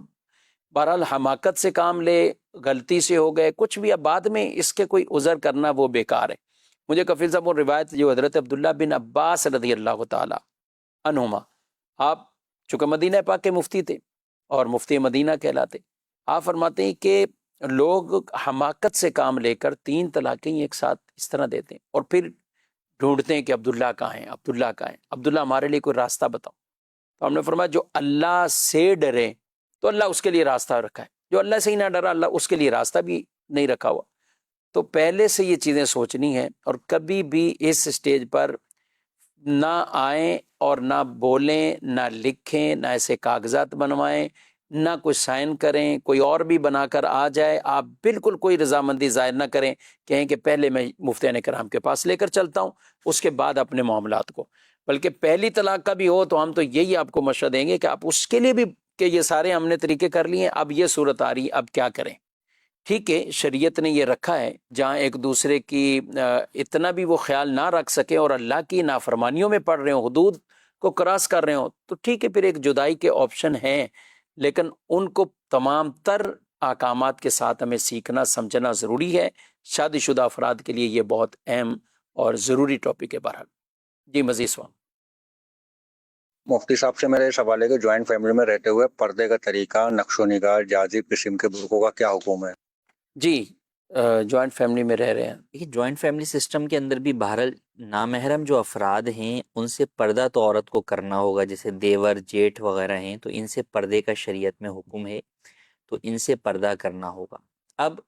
بہرحال حماقت سے کام لے، غلطی سے ہو گئے کچھ بھی، اب بعد میں اس کے کوئی عذر کرنا وہ بیکار ہے. مجھے کفیل صاحب وہ روایت جو حضرت عبداللہ بن عباس رضی اللہ تعالی عنہما، آپ چونکہ مدینہ پاک کے مفتی تھے اور مفتی مدینہ کہلاتے، آپ فرماتے ہیں کہ لوگ حماقت سے کام لے کر 3 طلاقیں ایک ساتھ اس طرح دیتے ہیں اور پھر ڈھونڈتے ہیں کہ عبداللہ کہاں ہیں، عبداللہ کہاں ہیں، عبداللہ ہمارے لیے کوئی راستہ بتاؤ. تو ہم نے فرمایا جو اللہ سے ڈرے تو اللہ اس کے لیے راستہ رکھا ہے، جو اللہ سے ہی نہ ڈرا اللہ اس کے لیے راستہ بھی نہیں رکھا ہوا. تو پہلے سے یہ چیزیں سوچنی ہیں اور کبھی بھی اس سٹیج پر نہ آئیں اور نہ بولیں، نہ لکھیں، نہ ایسے کاغذات بنوائیں، نہ کوئی سائن کریں، کوئی اور بھی بنا کر آ جائے. آپ بالکل کوئی رضامندی ظاہر نہ کریں، کہیں کہ پہلے میں مفتیان کرام کے پاس لے کر چلتا ہوں اس کے بعد اپنے معاملات کو. بلکہ پہلی طلاق کا بھی ہو تو ہم تو یہی آپ کو مشورہ دیں گے کہ آپ اس کے لیے بھی کہ یہ سارے ہم نے طریقے کر لیے ہیں، اب یہ صورت آ رہی ہے، اب کیا کریں. ٹھیک ہے، شریعت نے یہ رکھا ہے جہاں ایک دوسرے کی اتنا بھی وہ خیال نہ رکھ سکے اور اللہ کی نافرمانیوں میں پڑ رہے ہوں، حدود کو کراس کر رہے ہوں، تو ٹھیک ہے، پھر ایک جدائی کے آپشن ہیں، لیکن ان کو تمام تر احکامات کے ساتھ ہمیں سیکھنا سمجھنا ضروری ہے. شادی شدہ افراد کے لیے یہ بہت اہم اور ضروری ٹاپک ہے. بہرحال جی مزید سوال. مفتی صاحب سے میرے سوال ہے کہ جوائنٹ فیملی میں رہتے ہوئے پردے کا طریقہ، نقش و نگار، جازب قسم کے برقعوں کا کیا حکم ہے؟ جی جوائنٹ فیملی میں رہ رہے ہیں، دیکھیے جوائنٹ فیملی سسٹم کے اندر بھی بہرحال نامحرم جو افراد ہیں ان سے پردہ تو عورت کو کرنا ہوگا، جیسے دیور جیٹھ وغیرہ ہیں تو ان سے پردے کا شریعت میں حکم ہے، تو ان سے پردہ کرنا ہوگا. اب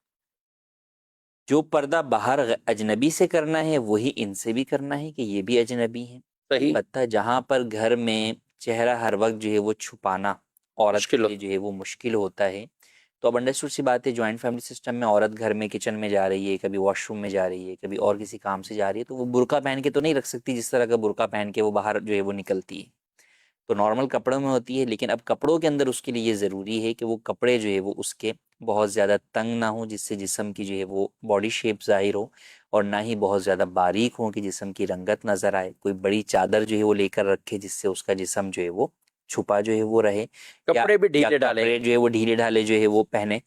جو پردہ باہر اجنبی سے کرنا ہے وہی ان سے بھی کرنا ہے کہ یہ بھی اجنبی ہیں. صحیح البتہ جہاں پر گھر میں چہرہ ہر وقت جو ہے وہ چھپانا عورت کے مشکل لیے جو ہے وہ مشکل ہوتا ہے، تو اب انڈرسٹوڈ سی بات ہے جوائنٹ فیملی سسٹم میں عورت گھر میں کچن میں جا رہی ہے، کبھی واش روم میں جا رہی ہے، کبھی اور کسی کام سے جا رہی ہے، تو وہ برقع پہن کے تو نہیں رکھ سکتی جس طرح کا برقع پہن کے وہ باہر جو ہے وہ نکلتی ہے. تو نارمل کپڑوں میں ہوتی ہے، لیکن اب کپڑوں کے اندر اس کے لیے یہ ضروری ہے کہ وہ کپڑے جو ہے وہ اس کے بہت زیادہ تنگ نہ ہوں جس سے جسم کی جو ہے وہ باڈی شیپ ظاہر ہو، اور نہ ہی بہت زیادہ باریک ہوں کہ جسم کی رنگت نظر آئے. کوئی بڑی چادر جو ہے وہ لے کر رکھے جس سے اس کا جسم جو ہے وہ چھپا جو ہے وہ رہے، کپڑے بھی یا ڈھیلے ڈالیں. کپڑے جو ہے وہ ڈھیلے ڈھالے جو ہے وہ پہنے.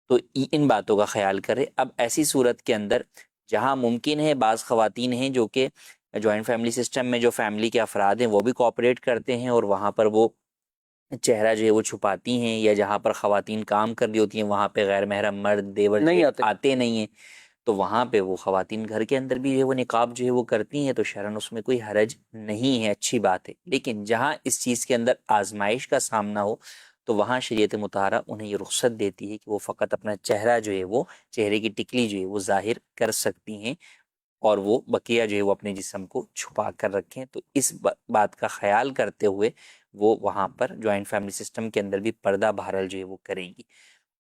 تو ان باتوں کا خیال کرے. اب ایسی صورت کے اندر جہاں ممکن ہے بعض خواتین ہیں جو کہ جوائنٹ فیملی سسٹم میں جو فیملی کے افراد ہیں وہ بھی کوآپریٹ کرتے ہیں اور وہاں پر وہ چہرہ جو ہے وہ چھپاتی ہیں، یا جہاں پر خواتین کام کر رہی ہوتی ہیں وہاں پہ غیر محرم مرد دیور نہیں آتے نہیں ہیں، تو وہاں پہ وہ خواتین گھر کے اندر بھی جو ہے وہ نقاب جو ہے وہ کرتی ہیں، تو شرعاً اس میں کوئی حرج نہیں ہے، اچھی بات ہے. لیکن جہاں اس چیز کے اندر آزمائش کا سامنا ہو تو وہاں شریعت مطہرہ انہیں یہ رخصت دیتی ہے کہ وہ فقط اپنا چہرہ جو ہے وہ چہرے کی ٹکلی جو ہے وہ ظاہر کر سکتی ہیں اور وہ بقیہ جو ہے وہ اپنے جسم کو چھپا کر رکھیں. تو اس بات کا خیال کرتے ہوئے وہ وہاں پر جوائنٹ فیملی سسٹم کے اندر بھی پردہ بہرحال جو ہے وہ کریں گی.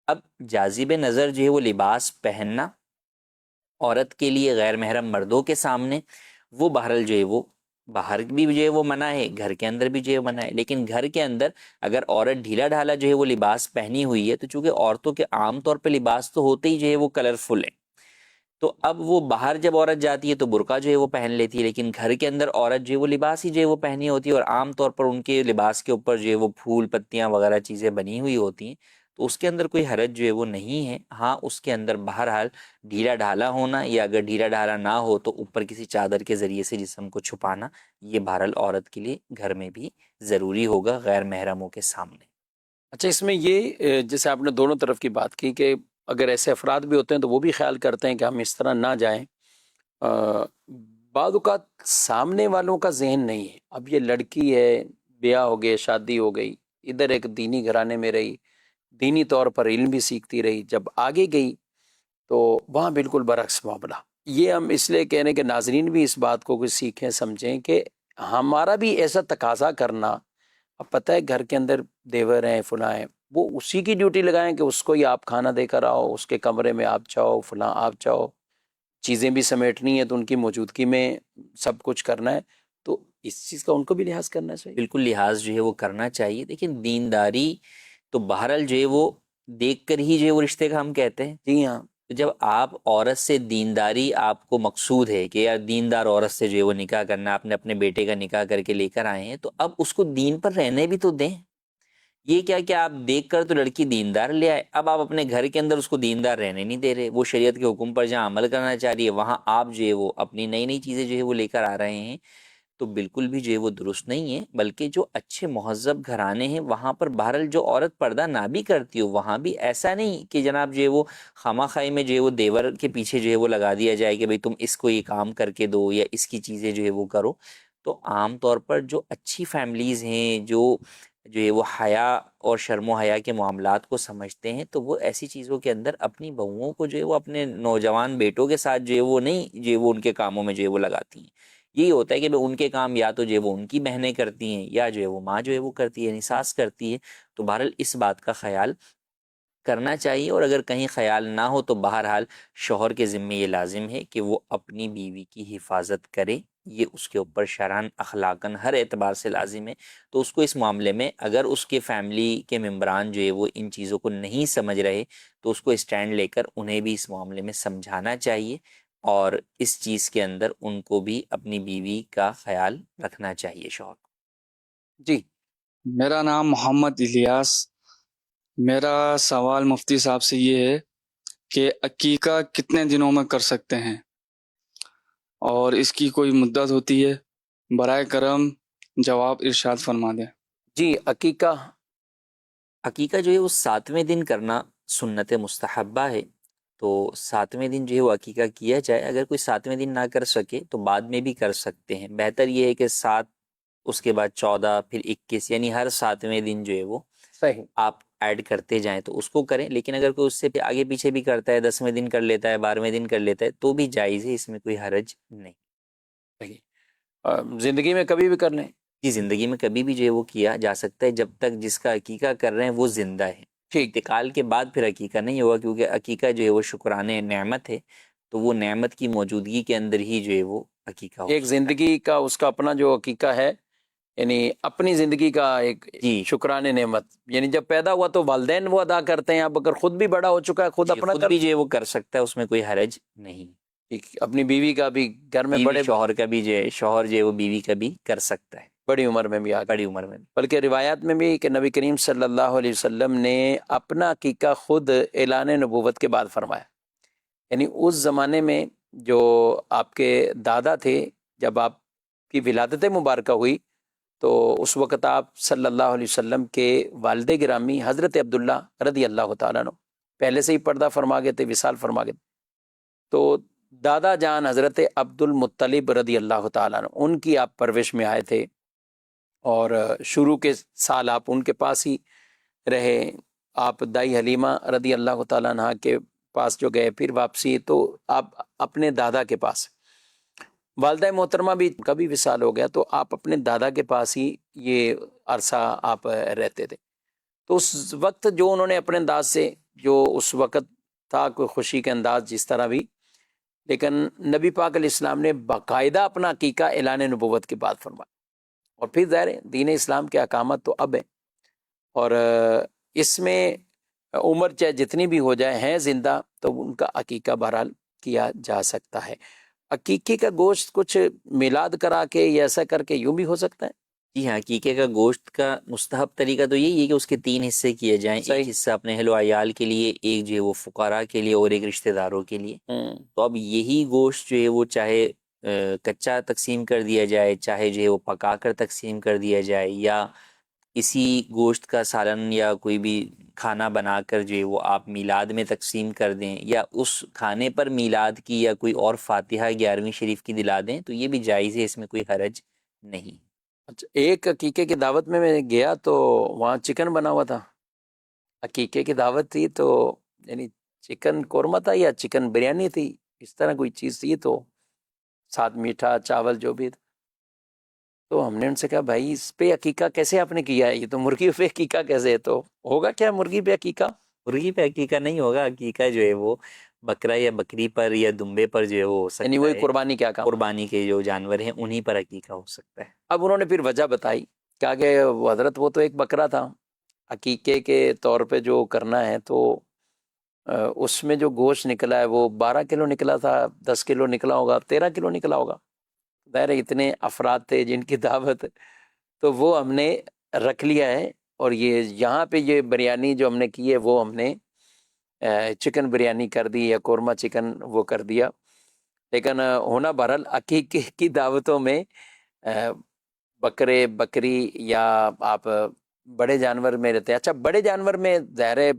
اب جاذب نظر جو ہے وہ لباس پہننا عورت کے لیے غیر محرم مردوں کے سامنے، وہ بہرحال جو ہے وہ باہر بھی جو ہے وہ منع ہے، گھر کے اندر بھی جو ہے منع ہے. لیکن گھر کے اندر اگر عورت ڈھیلا ڈھالا جو ہے وہ لباس پہنی ہوئی ہے، تو چونکہ عورتوں کے عام طور پہ لباس تو ہوتے ہی جو ہے وہ کلرفل ہیں، تو اب وہ باہر جب عورت جاتی ہے تو برقع جو ہے وہ پہن لیتی ہے، لیکن گھر کے اندر عورت جو ہے وہ لباس ہی جو ہے وہ پہنی ہوتی ہے، اور عام طور پر ان کے لباس کے اوپر جو ہے وہ پھول پتیاں وغیرہ چیزیں بنی ہوئی ہوتی ہیں، تو اس کے اندر کوئی حرج جو ہے وہ نہیں ہے. ہاں اس کے اندر بہرحال ڈھیلا ڈھالا ہونا، یا اگر ڈھیلا ڈھالا نہ ہو تو اوپر کسی چادر کے ذریعے سے جسم کو چھپانا، یہ بہرحال عورت کے لیے گھر میں بھی ضروری ہوگا غیر محرموں کے سامنے. اچھا، اس میں یہ جیسے آپ نے دونوں طرف کی بات کی کہ اگر ایسے افراد بھی ہوتے ہیں تو وہ بھی خیال کرتے ہیں کہ ہم اس طرح نہ جائیں. بعض اوقات سامنے والوں کا ذہن نہیں ہے. اب یہ لڑکی ہے، بیاہ ہو گئے، شادی ہو گئی، ادھر ایک دینی گھرانے میں رہی، دینی طور پر علم بھی سیکھتی رہی، جب آگے گئی تو وہاں بالکل برعکس معاملہ. یہ ہم اس لیے کہہ رہے ہیں کہ ناظرین بھی اس بات کو کچھ سیکھیں سمجھیں کہ ہمارا بھی ایسا تقاضا کرنا اب پتہ ہے گھر کے اندر دیور ہیں فلاں ہیں، وہ اسی کی ڈیوٹی لگائیں کہ اس کو ہی آپ کھانا دے کر آؤ، اس کے کمرے میں آپ جاؤ، فلاں آپ جاؤ، چیزیں بھی سمیٹنی ہے تو ان کی موجودگی میں سب کچھ کرنا ہے، تو اس چیز کا ان کو بھی لحاظ کرنا چاہیے۔ بالکل لحاظ جو ہے وہ کرنا چاہیے، لیکن دینداری تو بہرحال جو ہے وہ دیکھ کر ہی جو ہے وہ رشتے کا ہم کہتے ہیں۔ جی ہاں، تو جب آپ عورت سے دینداری آپ کو مقصود ہے کہ یار دیندار عورت سے جو ہے وہ نکاح کرنا، آپ نے اپنے بیٹے کا نکاح کر کے لے کر آئے ہیں، تو اب اس کو دین پر رہنے بھی تو دیں۔ یہ کیا کہ آپ دیکھ کر تو لڑکی دیندار لے آئے، اب آپ اپنے گھر کے اندر اس کو دیندار رہنے نہیں دے رہے، وہ شریعت کے حکم پر جہاں عمل کرنا چاہ رہی ہے وہاں آپ جو ہے وہ اپنی نئی نئی چیزیں جو ہے وہ لے کر آ رہے ہیں، تو بالکل بھی جو ہے وہ درست نہیں ہے۔ بلکہ جو اچھے مہذب گھرانے ہیں وہاں پر بہرحال جو عورت پردہ نہ بھی کرتی ہو، وہاں بھی ایسا نہیں کہ جناب جو ہے وہ خواہ خواہی میں جو ہے وہ دیور کے پیچھے جو ہے وہ لگا دیا جائے کہ بھئی تم اس کو یہ کام کر کے دو یا اس کی چیزیں جو ہے وہ کرو۔ تو عام طور پر جو اچھی فیملیز ہیں، جو ہے وہ حیا اور شرم و حیا کے معاملات کو سمجھتے ہیں، تو وہ ایسی چیزوں کے اندر اپنی بہوؤں کو جو ہے وہ اپنے نوجوان بیٹوں کے ساتھ جو ہے وہ نہیں جو ہے وہ ان کے کاموں میں جو ہے وہ لگاتی ہیں۔ یہی ہوتا ہے کہ ان کے کام یا تو جو ہے وہ ان کی بہنیں کرتی ہیں یا جو ہے وہ ماں جو ہے وہ کرتی ہے، یعنی ساس کرتی ہے۔ تو بہرحال اس بات کا خیال کرنا چاہیے، اور اگر کہیں خیال نہ ہو تو بہرحال شوہر کے ذمے یہ لازم ہے کہ وہ اپنی بیوی کی حفاظت کرے، یہ اس کے اوپر شرعاً اخلاقاً ہر اعتبار سے لازم ہے۔ تو اس کو اس معاملے میں اگر اس کے فیملی کے ممبران جو ہے وہ ان چیزوں کو نہیں سمجھ رہے تو اس کو اسٹینڈ لے کر انہیں بھی اس معاملے میں سمجھانا چاہیے، اور اس چیز کے اندر ان کو بھی اپنی بیوی کا خیال رکھنا چاہیے شوہر کو۔ جی میرا نام محمد الیاس۔ میرا سوال مفتی صاحب سے یہ ہے کہ عقیقہ کتنے دنوں میں کر سکتے ہیں اور اس کی کوئی مدت ہوتی ہے؟ برائے کرم جواب ارشاد فرما دیں۔ جی، عقیقہ عقیقہ جو ہے وہ 7ویں دن کرنا سنت مستحبہ ہے، تو 7ویں دن جو ہے وہ عقیقہ کیا جائے۔ اگر کوئی 7ویں دن نہ کر سکے تو بعد میں بھی کر سکتے ہیں، بہتر یہ ہے کہ 7 اس کے بعد 14 پھر 21، یعنی ہر 7ویں دن جو ہے وہ صحیح۔ آپ ایڈ کرتے جائیں تو اس کو کریں۔ لیکن اگر کوئی اس سے آگے پیچھے بھی کرتا ہے، 10ویں دن کر لیتا ہے، 12ویں دن کر لیتا ہے، تو بھی جائز ہے، اس میں کوئی حرج نہیں۔ زندگی میں کبھی بھی کر لیں۔ جی، زندگی میں کبھی بھی جو ہے وہ کیا جا سکتا ہے جب تک جس کا عقیقہ کر رہے ہیں وہ زندہ ہے۔ ٹھیک، انتقال کے بعد پھر عقیقہ نہیں ہوگا، کیونکہ عقیقہ جو ہے وہ شکرانے نعمت ہے، تو وہ نعمت کی موجودگی کے اندر ہی جو ہے وہ عقیقہ ہو ایک سکتا ہے۔ زندگی کا اس کا اپنا جو عقیقہ ہے، یعنی اپنی زندگی کا ایک جی شکرانے نعمت، یعنی جب پیدا ہوا تو والدین وہ ادا کرتے ہیں، اب اگر خود بھی بڑا ہو چکا ہے خود جی، اپنا خود کر، بھی جو ہے وہ کر سکتا ہے، اس میں کوئی حرج نہیں۔ ٹھیک، اپنی بیوی کا بھی گھر میں بیوی شوہر کا بھی جو ہے، شوہر جو ہے وہ بیوی کا بھی کر سکتا ہے، بڑی عمر میں بھی آگے، بڑی عمر میں۔ بلکہ روایات میں بھی کہ نبی کریم صلی اللہ علیہ وسلم نے اپنا عقیقہ خود اعلان نبوت کے بعد فرمایا۔ یعنی اس زمانے میں جو آپ کے دادا تھے، جب آپ کی ولادت مبارکہ ہوئی تو اس وقت آپ صلی اللہ علیہ وسلم کے والد گرامی حضرت عبداللہ رضی اللہ تعالیٰ عنہ پہلے سے ہی پردہ فرما گئے تھے، وصال فرما گئے تھے، تو دادا جان حضرت عبد المطلب رضی اللہ تعالیٰ عنہ ان کی آپ پرورش میں آئے تھے، اور شروع کے سال آپ ان کے پاس ہی رہے۔ آپ دائی حلیمہ رضی اللہ تعالیٰ عنہ کے پاس جو گئے، پھر واپسی تو آپ اپنے دادا کے پاس، والدہ محترمہ بھی کبھی وصال ہو گیا تو آپ اپنے دادا کے پاس ہی یہ عرصہ آپ رہتے تھے۔ تو اس وقت جو انہوں نے اپنے انداز سے، جو اس وقت تھا کوئی خوشی کے انداز جس طرح بھی، لیکن نبی پاک علیہ السلام نے باقاعدہ اپنا عقیقہ اعلان نبوت کے بعد فرمایا، اور پھر ظاہر ہے دین اسلام کے احکامات تو اب ہیں، اور اس میں عمر چاہے جتنی بھی ہو جائے ہیں زندہ تو ان کا عقیقہ بہرحال کیا جا سکتا ہے۔ عقیقے کا گوشت کچھ میلاد کرا کے یا ایسا کر کے یوں بھی ہو سکتا ہے؟ جی ہاں، عقیقے کا گوشت کا مستحب طریقہ تو یہی ہے کہ اس کے 3 حصے کیے جائیں، صحیح۔ ایک حصہ اپنے اہل و عیال کے لیے، ایک جو ہے وہ فقراء کے لیے، اور ایک رشتہ داروں کے لیے۔ تو اب یہی گوشت جو ہے وہ چاہے کچا تقسیم کر دیا جائے، چاہے جو ہے وہ پکا کر تقسیم کر دیا جائے، یا اسی گوشت کا سالن یا کوئی بھی کھانا بنا کر جو ہے وہ آپ میلاد میں تقسیم کر دیں، یا اس کھانے پر میلاد کی یا کوئی اور فاتحہ 11ویں شریف کی دلا دیں، تو یہ بھی جائز ہے، اس میں کوئی حرج نہیں۔ اچھا، ایک عقیقے کی دعوت میں گیا تو وہاں چکن بنا ہوا تھا، عقیقے کی دعوت تھی تو یعنی چکن قورمہ تھا یا چکن بریانی تھی، اس طرح کوئی چیز تھی، تو ساتھ میٹھا چاول جو بھی تھا۔ تو ہم نے ان سے کہا بھائی اس پہ عقیقہ کیسے آپ نے کیا ہے؟ یہ تو مرغی پہ عقیقہ کیسے ہے؟ تو ہوگا کیا مرغی پہ عقیقہ؟ مرغی پہ عقیقہ نہیں ہوگا، عقیقہ جو ہے وہ بکرا یا بکری پر یا دمبے پر جو ہے وہ ہو یعنی سکتا وہی ہے، قربانی کیا کام؟ قربانی کے جو جانور ہیں انہی پر عقیقہ ہو سکتا ہے۔ اب انہوں نے پھر وجہ بتائی، کہا کہ وہ حضرت وہ تو ایک بکرا تھا، عقیقے کے طور پہ جو کرنا ہے تو اس میں جو گوشت نکلا ہے وہ 12 کلو نکلا تھا، 10 کلو نکلا ہوگا، 13 کلو نکلا ہوگا، ظاہر ہے اتنے افراد تھے جن کی دعوت، تو وہ ہم نے رکھ لیا ہے، اور یہ یہاں پہ یہ بریانی جو ہم نے کی ہے وہ ہم نے چکن بریانی کر دی یا قورمہ چکن وہ کر دیا، لیکن ہونا بہرحال عقیقے کی دعوتوں میں بکرے بکری یا آپ بڑے جانور میں رہتے ہیں۔ اچھا بڑے جانور میں ظاہر ہے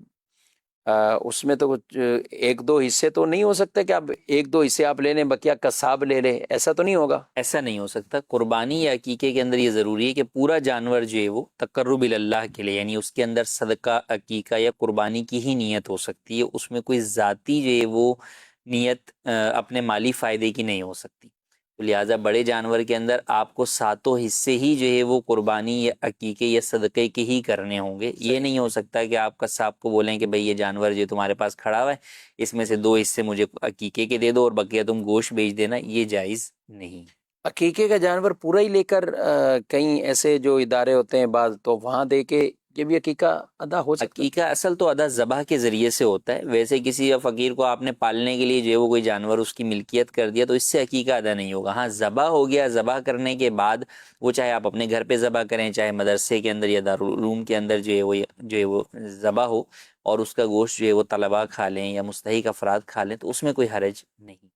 اس میں تو کچھ ایک دو حصے تو نہیں ہو سکتے کہ آپ ایک دو حصے آپ لے لیں بقیہ قصاب لے لیں، ایسا تو نہیں ہوگا؟ ایسا نہیں ہو سکتا۔ قربانی یا عقیقے کے اندر یہ ضروری ہے کہ پورا جانور جو ہے وہ تقرب اللہ کے لیے، یعنی اس کے اندر صدقہ عقیقہ یا قربانی کی ہی نیت ہو سکتی ہے، اس میں کوئی ذاتی جو ہے وہ نیت اپنے مالی فائدے کی نہیں ہو سکتی۔ تو لہٰذا بڑے جانور کے اندر آپ کو ساتوں حصے ہی جو ہے وہ قربانی یا عقیقے یا صدقے کے ہی کرنے ہوں گے۔ یہ نہیں ہو سکتا کہ آپ قصاب کو بولیں کہ بھئی یہ جانور جو تمہارے پاس کھڑا ہوا ہے اس میں سے 2 حصے مجھے عقیقے کے دے دو اور بقیہ تم گوشت بیچ دینا، یہ جائز نہیں۔ عقیقے کا جانور پورا ہی لے کر کہیں ایسے جو ادارے ہوتے ہیں بعض تو وہاں دے کے یہ بھی عقیقہ ادا ہو سکتا ہے؟ عقیقہ اصل تو ادا ذبح کے ذریعے سے ہوتا ہے، ویسے کسی فقیر کو آپ نے پالنے کے لیے جو ہے وہ کوئی جانور اس کی ملکیت کر دیا تو اس سے عقیقہ ادا نہیں ہوگا۔ ہاں ذبح ہو گیا، ذبح کرنے کے بعد وہ چاہے آپ اپنے گھر پہ ذبح کریں، چاہے مدرسے کے اندر یا دارالعلوم کے اندر جو ہے وہ ذبح ہو اور اس کا گوشت جو ہے وہ طلباء کھا لیں یا مستحق افراد کھا لیں تو اس میں کوئی حرج نہیں۔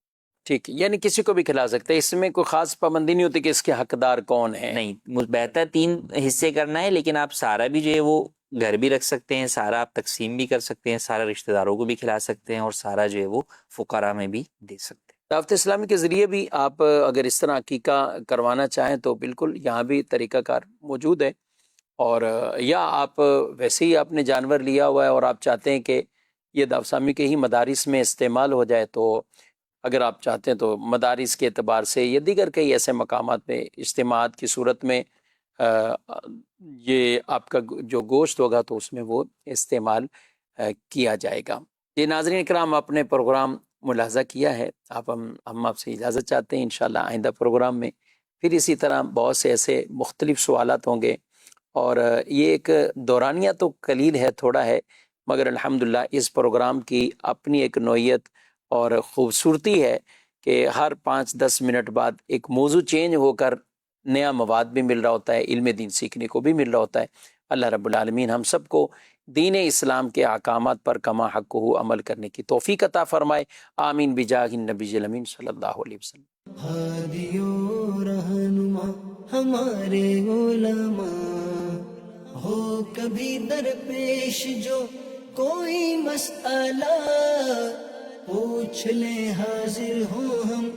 ٹھیک، یعنی کسی کو بھی کھلا سکتے ہیں، اس میں کوئی خاص پابندی نہیں ہوتی کہ اس کے حقدار کون ہیں؟ نہیں، بہتر 3 حصے کرنا ہے، لیکن آپ سارا بھی جو ہے وہ گھر بھی رکھ سکتے ہیں، سارا آپ تقسیم بھی کر سکتے ہیں، سارا رشتہ داروں کو بھی کھلا سکتے ہیں اور سارا جو ہے وہ فقراء میں بھی دے سکتے ہیں۔ دعوت اسلامی کے ذریعے بھی آپ اگر اس طرح عقیقہ کروانا چاہیں تو بالکل یہاں بھی طریقہ کار موجود ہے، اور یا آپ ویسے ہی آپ نے جانور لیا ہوا ہے اور آپ چاہتے ہیں کہ یہ دعوت اسلامی کے ہی مدارس میں استعمال ہو جائے تو اگر آپ چاہتے ہیں تو مدارس کے اعتبار سے یا دیگر کئی ایسے مقامات پہ اجتماعات کی صورت میں یہ آپ کا جو گوشت ہوگا تو اس میں وہ استعمال کیا جائے گا۔ یہ ناظرین کرام اپنے پروگرام ملاحظہ کیا ہے، ہم آپ سے اجازت چاہتے ہیں، انشاءاللہ آئندہ پروگرام میں پھر اسی طرح بہت سے ایسے مختلف سوالات ہوں گے، اور یہ ایک دورانیہ تو قلیل ہے، تھوڑا ہے، مگر الحمدللہ اس پروگرام کی اپنی ایک نوعیت اور خوبصورتی ہے کہ ہر 5-10 منٹ بعد ایک موضوع چینج ہو کر نیا مواد بھی مل رہا ہوتا ہے، علم دین سیکھنے کو بھی مل رہا ہوتا ہے۔ اللہ رب العالمین ہم سب کو دین اسلام کے احکامات پر کما حق ہو عمل کرنے کی توفیق عطا فرمائے، آمین بجاہ النبی الامین صلی اللہ علیہ وسلم۔ ہادی و رہنما ہمارے علماء، ہو کبھی درپیش جو کوئی مسئلہ، پوچھ لیں حاضر ہوں ہم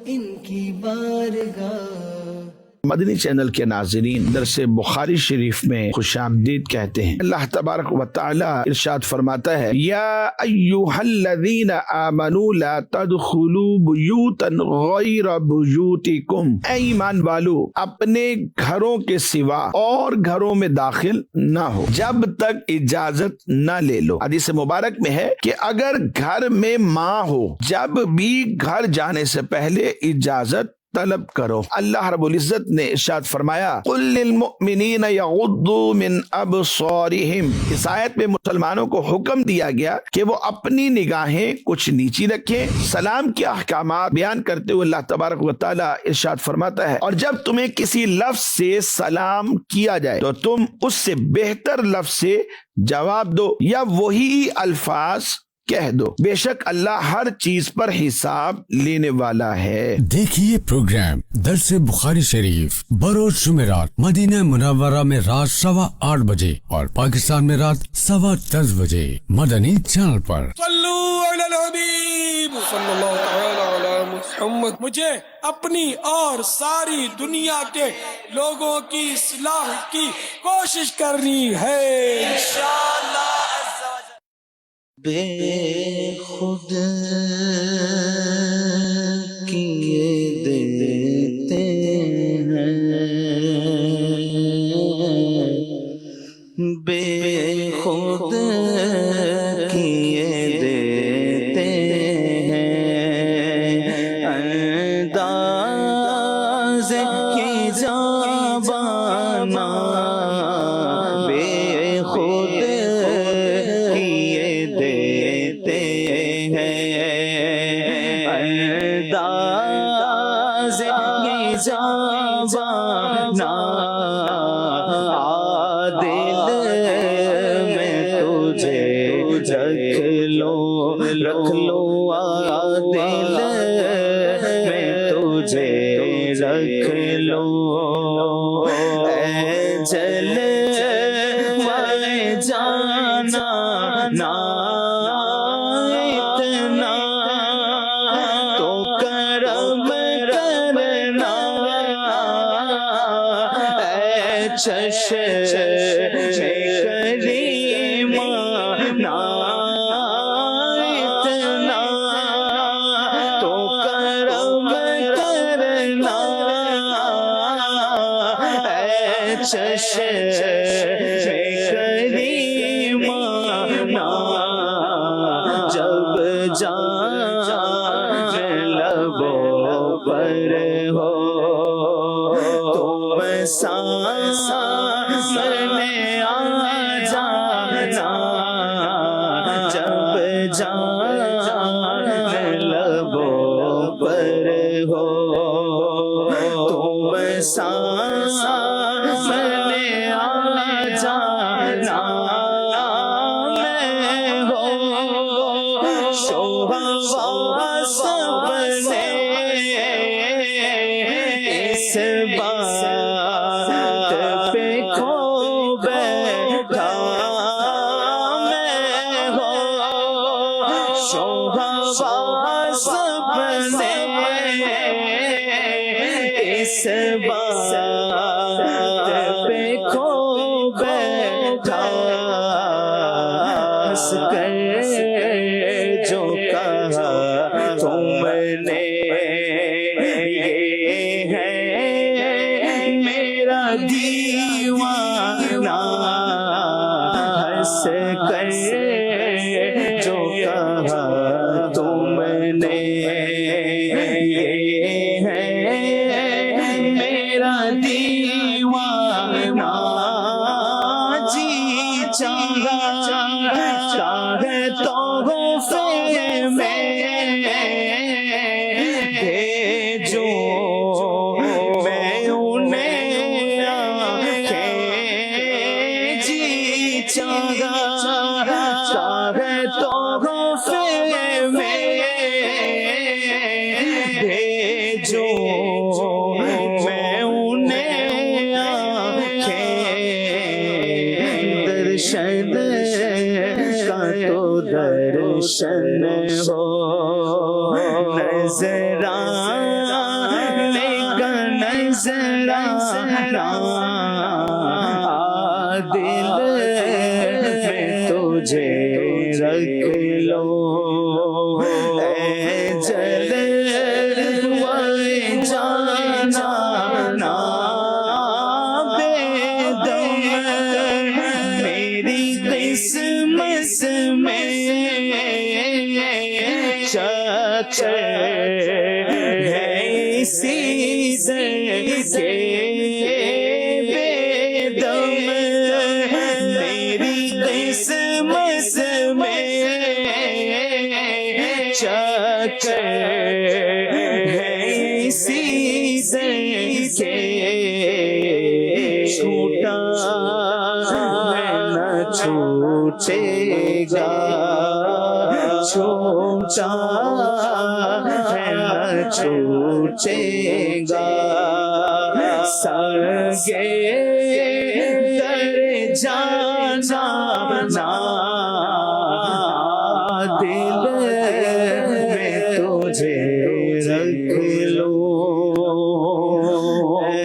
ان کی بارگاہ۔ مدنی چینل کے ناظرین، درس بخاری شریف میں خوش آمدید کہتے ہیں۔ اللہ تبارک و تعالی ارشاد فرماتا ہے، یا ایھا الذین آمنوا لا تدخلوا بیوتا غیر بیوتکم، اے ایمان والو اپنے گھروں کے سوا اور گھروں میں داخل نہ ہو جب تک اجازت نہ لے لو۔ حدیث مبارک میں ہے کہ اگر گھر میں ماں ہو جب بھی گھر جانے سے پہلے اجازت طلب کرو۔ اللہ رب العزت نے ارشاد فرمایا، قل للمؤمنین یغضوا من ابصارہم، اس آیت میں مسلمانوں کو حکم دیا گیا کہ وہ اپنی نگاہیں کچھ نیچی رکھیں۔ سلام کے احکامات بیان کرتے ہوئے اللہ تبارک و تعالی ارشاد فرماتا ہے، اور جب تمہیں کسی لفظ سے سلام کیا جائے تو تم اس سے بہتر لفظ سے جواب دو یا وہی الفاظ کہہ دو، بے شک اللہ ہر چیز پر حساب لینے والا ہے۔ دیکھیے پروگرام درس بخاری شریف بروز جمعرات مدینہ منورہ میں رات 8:15 بجے اور پاکستان میں رات 10:15 بجے مدنی چینل پر۔ صلو علی الحبیب صلی اللہ تعالی علی محمد۔ مجھے اپنی اور ساری دنیا کے لوگوں کی اصلاح کی کوشش کرنی ہے انشاءاللہ۔ بے خود کیے دیتے ہیں رکھ لو دل میں تجھے رکھ لو اے جلوے جانا نا اتنا تو کرم کرنا اے چشم کریم نا اتنا تو کرم کرنا اے چشم کریم نا جب جان لبوں پر ہو تم سامنے آ جانا جب جان لبوں پر ہو تم سامنے آ جانا میں ہو شوہوا سب نے اس بات پہ کھو بیٹھا میں ہو شوہوا سب نے اس بات پہ کھو بیٹھا ہنس کر جو کہا تم نے یہ ہے میرا دیوانہ ہنس کر جو کہا تم نے یہ ہے میرا دیوانہ جی چاہا چاہے تحفے میں بھیجو میں انہیں آنکھیں جی چاہا چاہے تحفے میں بھیجو میں انہیں آنکھیں درشن کا تو درشن ہو نظرانے کا نظرانہ دل میں تجھے رکھ لو اے جلوے جانا نا بے دم میری قسمت میں چاچر ہے اسی سے بے دم میری قسمت میں چاچر ہے اسی سے چھوٹا ہے نہ چھوٹے گا چھوٹا ہے نہ چھوٹے گا سرگے در جانا نا دل میں تجھے رکھ لو اے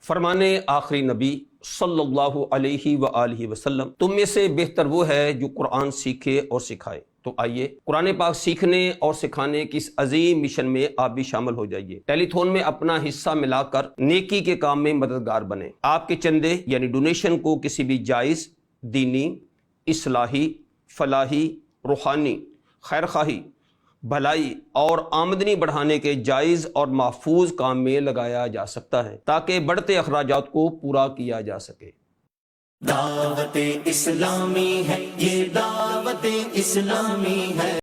فرمان آخری نبی صلی اللہ علیہ وآلہ وسلم، تم میں سے بہتر وہ ہے جو قرآن سیکھے اور سکھائے۔ تو آئیے قرآن پاک سیکھنے اور سکھانے کی اس عظیم مشن میں آپ بھی شامل ہو جائیے۔ ٹیلی تھون میں اپنا حصہ ملا کر نیکی کے کام میں مددگار بنیں۔ آپ کے چندے یعنی ڈونیشن کو کسی بھی جائز، دینی، اصلاحی، فلاحی، روحانی، خیرخواہی، بھلائی اور آمدنی بڑھانے کے جائز اور محفوظ کام میں لگایا جا سکتا ہے تاکہ بڑھتے اخراجات کو پورا کیا جا سکے۔ دعوت اسلامی ہے، یہ دعوت اسلامی ہے۔